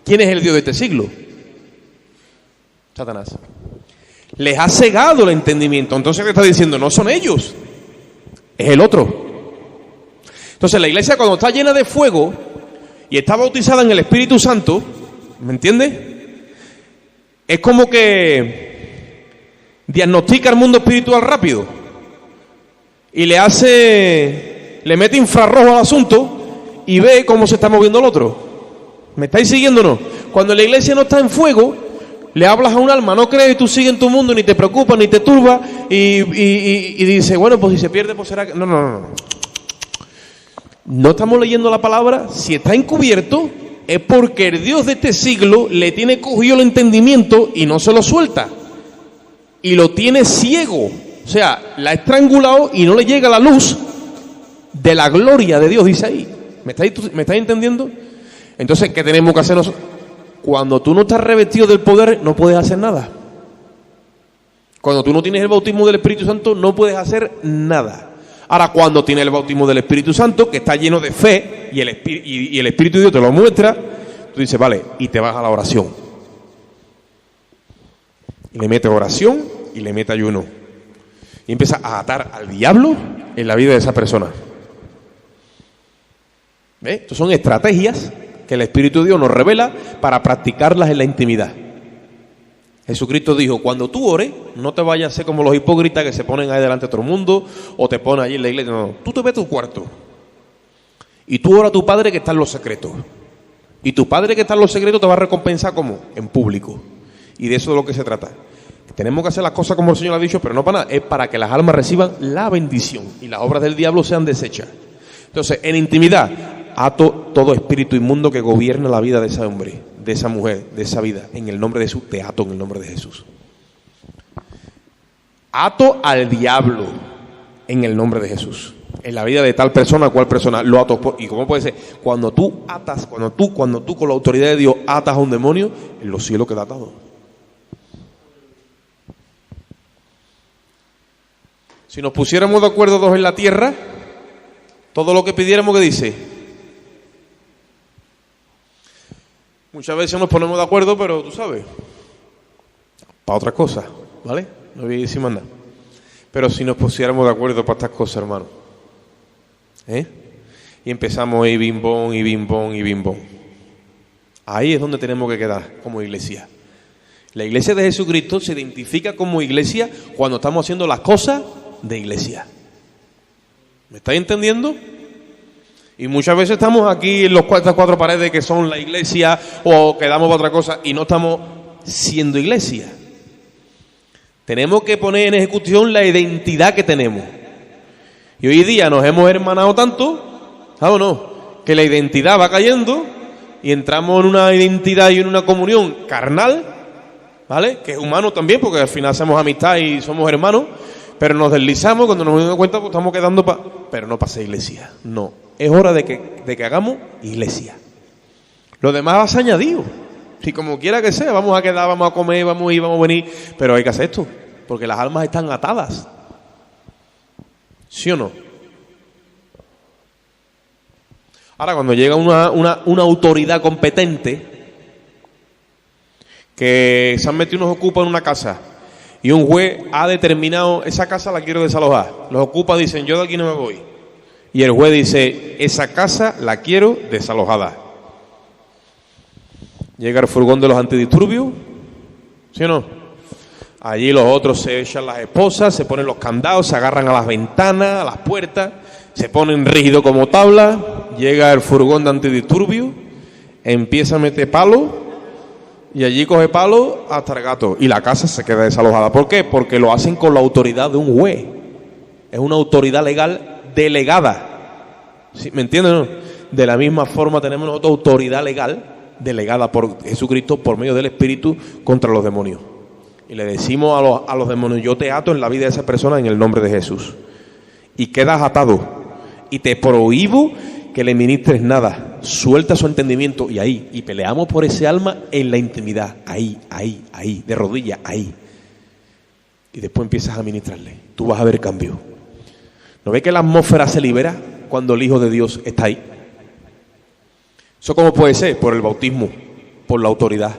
¿Quién es el Dios de este siglo? Satanás. Les ha cegado el entendimiento. Entonces, ¿qué está diciendo? No son ellos, es el otro. Entonces, la iglesia cuando está llena de fuego y está bautizada en el Espíritu Santo, ¿me entiendes? Es como que diagnostica el mundo espiritual rápido y le mete infrarrojo al asunto y ve cómo se está moviendo el otro. ¿Me estáis siguiendo o no? Cuando la iglesia no está en fuego, le hablas a un alma, no crees y tú sigues en tu mundo, ni te preocupas, ni te turbas y dice, bueno, pues si se pierde, pues será que... No. No estamos leyendo la palabra. Si está encubierto es porque el Dios de este siglo le tiene cogido el entendimiento y no se lo suelta. Y lo tiene ciego, o sea, la ha estrangulado y no le llega la luz de la gloria de Dios, dice ahí. ¿Me estáis entendiendo? Entonces, ¿qué tenemos que hacer nosotros? Cuando tú no estás revestido del poder, no puedes hacer nada. Cuando tú no tienes el bautismo del Espíritu Santo, no puedes hacer nada. Ahora, cuando tienes el bautismo del Espíritu Santo, que está lleno de fe, y el Espíritu de Dios te lo muestra, tú dices, vale, y te vas a la oración. Y le mete oración y le mete ayuno. Y empieza a atar al diablo en la vida de esa persona. ¿Ves? Estas son estrategias que el Espíritu de Dios nos revela para practicarlas en la intimidad. Jesucristo dijo, cuando tú ores, no te vayas a ser como los hipócritas que se ponen ahí delante de todo el mundo o te ponen allí en la iglesia. No, tú te ves a tu cuarto y tú oras a tu Padre que está en los secretos. Y tu Padre que está en los secretos te va a recompensar como en público. Y de eso es de lo que se trata. Tenemos que hacer las cosas como el Señor ha dicho, pero no para nada, es para que las almas reciban la bendición y las obras del diablo sean desechas. Entonces, en intimidad, ato todo espíritu inmundo que gobierna la vida de ese hombre, de esa mujer, de esa vida, en el nombre de Jesús, te ato en el nombre de Jesús. Ato al diablo en el nombre de Jesús. En la vida de tal persona, cual persona, lo ato. ¿Y cómo puede ser? Cuando tú con la autoridad de Dios atas a un demonio, en los cielos queda atado. Si nos pusiéramos de acuerdo dos en la tierra, todo lo que pidiéramos, ¿qué dice? Muchas veces nos ponemos de acuerdo, pero tú sabes, para otras cosas, ¿vale? No voy a decir más nada. Pero si nos pusiéramos de acuerdo para estas cosas, hermano, y empezamos y bimbón, y bimbón, y bimbón. Ahí es donde tenemos que quedar como iglesia. La iglesia de Jesucristo se identifica como iglesia cuando estamos haciendo las cosas de iglesia. ¿Me estáis entendiendo? Y muchas veces estamos aquí en estas cuatro paredes que son la iglesia o quedamos para otra cosa y no estamos siendo iglesia. Tenemos que poner en ejecución la identidad que tenemos. Y hoy día nos hemos hermanado tanto, ¿sabes o no? Que la identidad va cayendo y entramos en una identidad y en una comunión carnal, ¿vale? Que es humano también, porque al final hacemos amistad y somos hermanos, pero nos deslizamos, cuando nos damos cuenta, pues estamos quedando pero no para ser iglesia. No, es hora de que hagamos iglesia. Lo demás va a ser añadido. Si como quiera que sea, vamos a quedar, vamos a comer, vamos a ir, vamos a venir, pero hay que hacer esto, porque las almas están atadas. ¿Sí o no? Ahora, cuando llega una autoridad competente, que se han metido unos ocupas en una casa, y un juez ha determinado, esa casa la quiero desalojar. Los ocupas dicen, yo de aquí no me voy. Y el juez dice, esa casa la quiero desalojada. Llega el furgón de los antidisturbios, ¿sí o no? Allí los otros se echan las esposas, se ponen los candados, se agarran a las ventanas, a las puertas, se ponen rígidos como tabla. Llega el furgón de antidisturbios, empieza a meter palo Y allí coge palo hasta el gato. Y la casa se queda desalojada. ¿Por qué? Porque lo hacen con la autoridad de un juez. Es una autoridad legal delegada. ¿Sí? ¿Me entienden? ¿No? De la misma forma tenemos nosotros autoridad legal delegada por Jesucristo por medio del Espíritu contra los demonios. Y le decimos a los demonios: yo te ato en la vida de esa persona en el nombre de Jesús. Y quedas atado. Y te prohíbo que le ministres nada. Suelta su entendimiento. Y peleamos por ese alma en la intimidad. Ahí, de rodillas, ahí. Y después empiezas a ministrarle. Tú vas a ver cambio. ¿No ves que la atmósfera se libera cuando el Hijo de Dios está ahí? ¿Eso cómo puede ser? Por el bautismo, por la autoridad.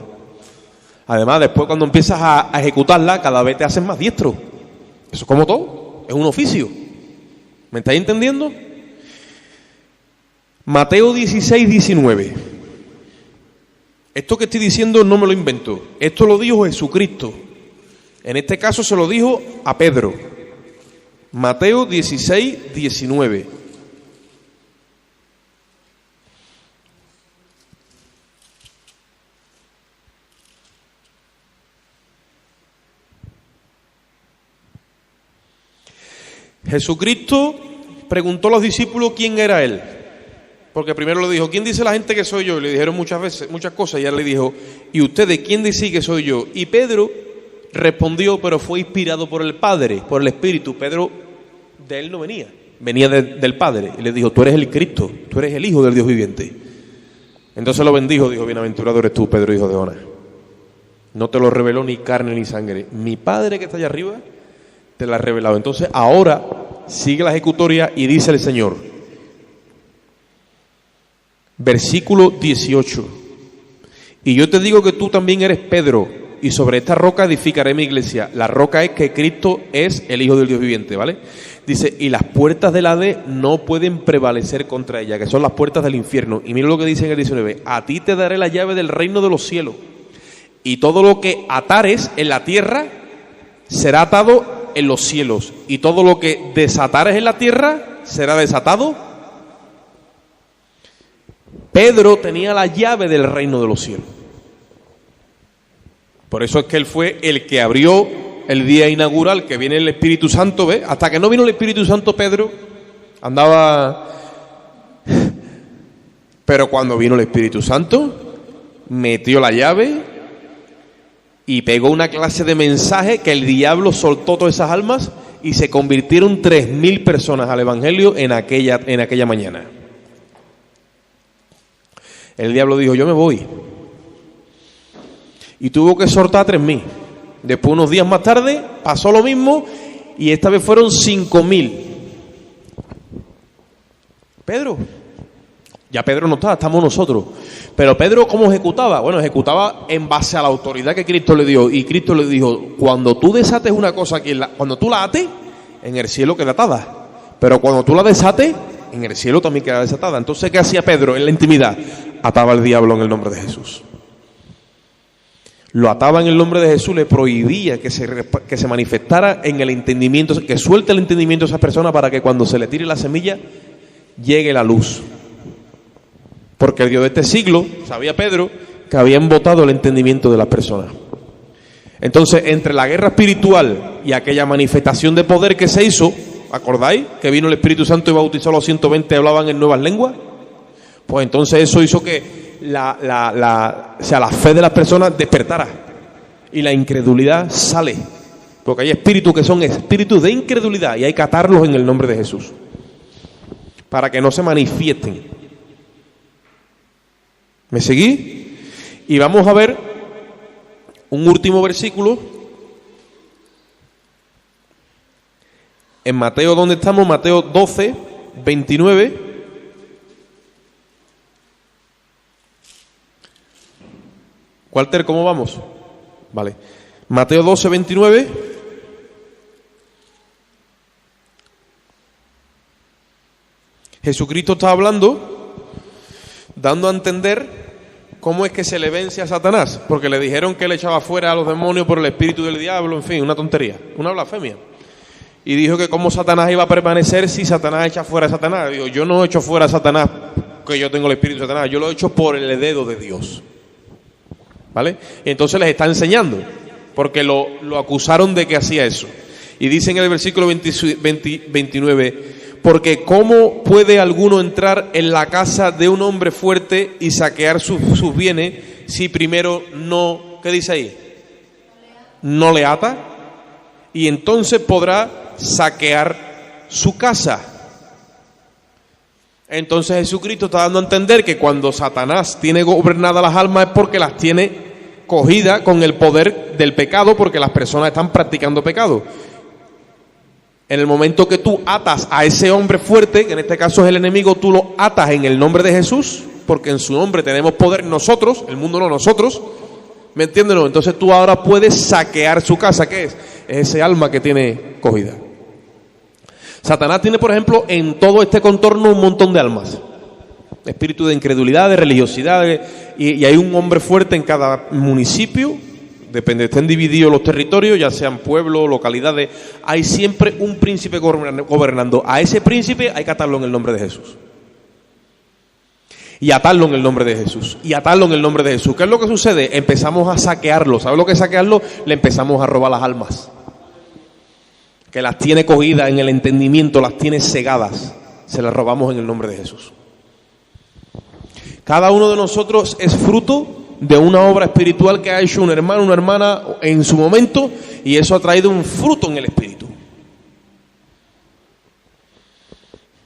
Además, después cuando empiezas a ejecutarla, cada vez te haces más diestro. Eso es como todo, es un oficio. ¿Me estáis entendiendo? Mateo 16, 19. Esto que estoy diciendo no me lo invento. Esto lo dijo Jesucristo. En este caso se lo dijo a Pedro. Mateo 16, 19. Jesucristo preguntó a los discípulos quién era él. Porque primero le dijo: ¿quién dice la gente que soy yo? Y le dijeron muchas cosas. Y él le dijo: ¿y ustedes quién dicen que soy yo? Y Pedro respondió, pero fue inspirado por el Padre, por el Espíritu. Pedro de él no venía, venía del Padre. Y le dijo: tú eres el Cristo, tú eres el Hijo del Dios viviente. Entonces lo bendijo, dijo: bienaventurado eres tú, Pedro, hijo de Jonás. No te lo reveló ni carne ni sangre. Mi Padre que está allá arriba te la ha revelado. Entonces ahora sigue la ejecutoria y dice el Señor. Versículo 18. Y yo te digo que tú también eres Pedro, y sobre esta roca edificaré mi iglesia. La roca es que Cristo es el Hijo del Dios viviente, ¿vale? Dice: y las puertas del Hades no pueden prevalecer contra ella, que son las puertas del infierno. Y mira lo que dice en el 19: a ti te daré la llave del reino de los cielos, y todo lo que atares en la tierra será atado en los cielos, y todo lo que desatares en la tierra será desatado. Pedro tenía la llave del reino de los cielos. Por eso es que él fue el que abrió el día inaugural, que viene el Espíritu Santo, ¿ves? Hasta que no vino el Espíritu Santo, Pedro andaba... Pero cuando vino el Espíritu Santo, metió la llave y pegó una clase de mensaje que el diablo soltó todas esas almas y se convirtieron 3.000 personas al Evangelio en aquella mañana. El diablo dijo: yo me voy. Y tuvo que soltar 3.000. Después, unos días más tarde, pasó lo mismo y esta vez fueron 5.000. Pedro. Ya Pedro no está, estamos nosotros. Pero Pedro, ¿cómo ejecutaba? Bueno, ejecutaba en base a la autoridad que Cristo le dio. Y Cristo le dijo: cuando tú desates una cosa, cuando tú la ates, en el cielo queda atada. Pero cuando tú la desates, en el cielo también queda desatada. Entonces, ¿qué hacía Pedro en la intimidad? Ataba al diablo en el nombre de Jesús. Lo ataba en el nombre de Jesús, le prohibía que se manifestara en el entendimiento, que suelte el entendimiento a esa persona para que cuando se le tire la semilla, llegue la luz. Porque el Dios de este siglo, sabía Pedro, que había embotado el entendimiento de las personas. Entonces, entre la guerra espiritual y aquella manifestación de poder que se hizo, ¿acordáis? Que vino el Espíritu Santo y bautizó a los 120 y hablaban en nuevas lenguas. Pues entonces eso hizo que la fe de las personas despertara. Y la incredulidad sale. Porque hay espíritus que son espíritus de incredulidad y hay que atarlos en el nombre de Jesús. Para que no se manifiesten. ¿Me seguí? Y vamos a ver un último versículo. En Mateo, ¿dónde estamos? Mateo 12, 29. Walter, ¿cómo vamos? Vale. Mateo 12, 29. Jesucristo está hablando, dando a entender cómo es que se le vence a Satanás. Porque le dijeron que él echaba fuera a los demonios por el espíritu del diablo, en fin, una tontería, una blasfemia. Y dijo que cómo Satanás iba a permanecer si Satanás echa fuera a Satanás. Digo, yo no echo fuera a Satanás que yo tengo el espíritu de Satanás, yo lo he hecho por el dedo de Dios. ¿vale? Y entonces les está enseñando, porque lo acusaron de que hacía eso. Y dice en el versículo 29, porque ¿cómo puede alguno entrar en la casa de un hombre fuerte y saquear sus bienes si primero no, ¿qué dice ahí? No le ata, y entonces podrá saquear su casa. Entonces Jesucristo está dando a entender que cuando Satanás tiene gobernadas las almas es porque las tiene cogidas con el poder del pecado, porque las personas están practicando pecado. En el momento que tú atas a ese hombre fuerte, que en este caso es el enemigo, tú lo atas en el nombre de Jesús, porque en su nombre tenemos poder nosotros, el mundo no nosotros, ¿me entiendes? Entonces tú ahora puedes saquear su casa. ¿Qué es? Es ese alma que tiene cogida. Satanás tiene, por ejemplo, en todo este contorno un montón de almas. Espíritu de incredulidad, de religiosidad, y hay un hombre fuerte en cada municipio. Depende, estén divididos los territorios, ya sean pueblos, localidades, hay siempre un príncipe gobernando. A ese príncipe hay que atarlo en el nombre de Jesús. Y atarlo en el nombre de Jesús. Y atarlo en el nombre de Jesús. ¿Qué es lo que sucede? Empezamos a saquearlo. ¿Sabes lo que es saquearlo? Le empezamos a robar las almas. Que las tiene cogidas en el entendimiento, las tiene cegadas. Se las robamos en el nombre de Jesús. Cada uno de nosotros es fruto de una obra espiritual que ha hecho un hermano, una hermana en su momento, y eso ha traído un fruto en el espíritu.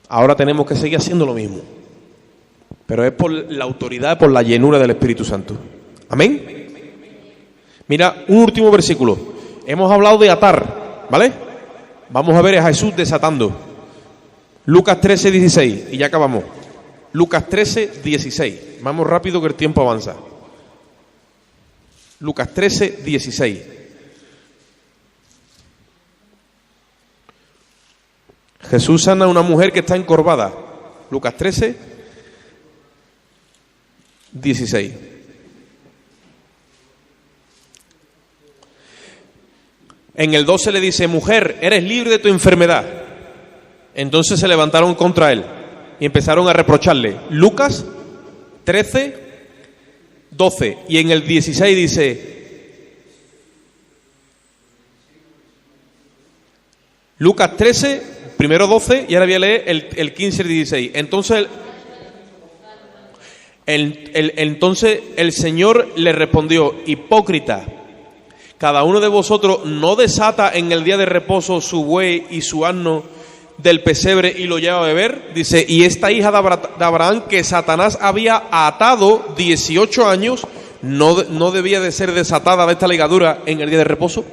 Ahora tenemos que seguir haciendo lo mismo, pero es por la autoridad, por la llenura del Espíritu Santo. Amén. Mira, un último versículo. Hemos hablado de atar, ¿vale? Vamos a ver a Jesús desatando. Lucas 13:16, y ya acabamos. Lucas 13:16. Vamos rápido que el tiempo avanza. Lucas 13:16. Jesús sana a una mujer que está encorvada. Lucas 13:16. En el 12 le dice: mujer, eres libre de tu enfermedad. Entonces se levantaron contra él y empezaron a reprocharle. Lucas 13:12. Y en el 16 dice, Lucas 13, primero 12, y ahora voy a leer el 15 y el 16. Entonces el Señor le respondió: hipócrita, cada uno de vosotros no desata en el día de reposo su buey y su asno del pesebre y lo lleva a beber. Dice, y esta hija de Abraham que Satanás había atado 18 años, ¿no debía de ser desatada de esta ligadura en el día de reposo?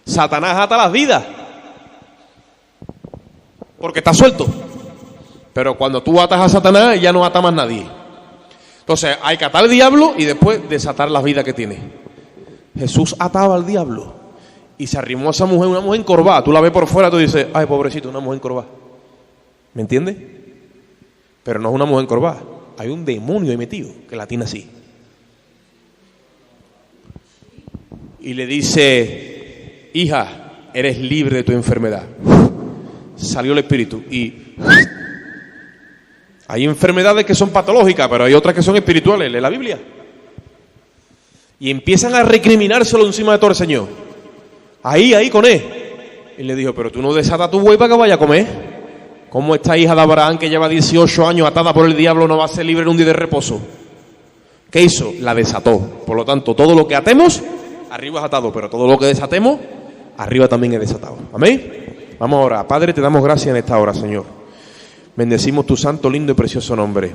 Satanás ata las vidas porque está suelto, pero cuando tú atas a Satanás ya no ata más nadie. Entonces hay que atar al diablo y después desatar las vidas que tiene. Jesús ataba al diablo y se arrimó a esa mujer, una mujer encorvada. Tú la ves por fuera, tú dices, ay, pobrecito, una mujer encorvada. ¿Me entiendes? Pero no es una mujer encorvada. Hay un demonio ahí metido que la tiene así. Y le dice, hija, eres libre de tu enfermedad. Salió el espíritu y hay enfermedades que son patológicas, pero hay otras que son espirituales. Lee la Biblia. Y empiezan a recriminárselo encima de todo el Señor. Ahí con él. Y le dijo, pero tú no desatas tu buey para que vaya a comer. ¿Cómo esta hija de Abraham que lleva 18 años atada por el diablo no va a ser libre en un día de reposo? ¿Qué hizo? La desató. Por lo tanto, todo lo que atemos, arriba es atado, pero todo lo que desatemos, arriba también es desatado. Amén. Vamos ahora. Padre, te damos gracias en esta hora, Señor. Bendecimos tu santo, lindo y precioso nombre.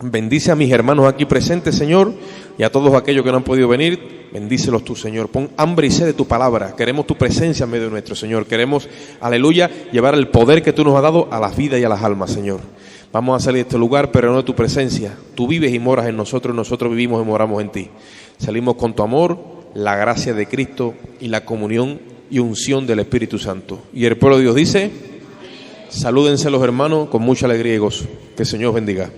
Bendice a mis hermanos aquí presentes, Señor, y a todos aquellos que no han podido venir, bendícelos tú, Señor. Pon hambre y sed de tu palabra. Queremos tu presencia en medio nuestro, Señor. Queremos, aleluya, llevar el poder que tú nos has dado a las vidas y a las almas, Señor. Vamos a salir de este lugar, pero no de tu presencia. Tú vives y moras en nosotros, nosotros vivimos y moramos en ti. Salimos con tu amor, la gracia de Cristo y la comunión y unción del Espíritu Santo. Y el pueblo de Dios dice, salúdense los hermanos con mucha alegría y gozo. Que el Señor os bendiga.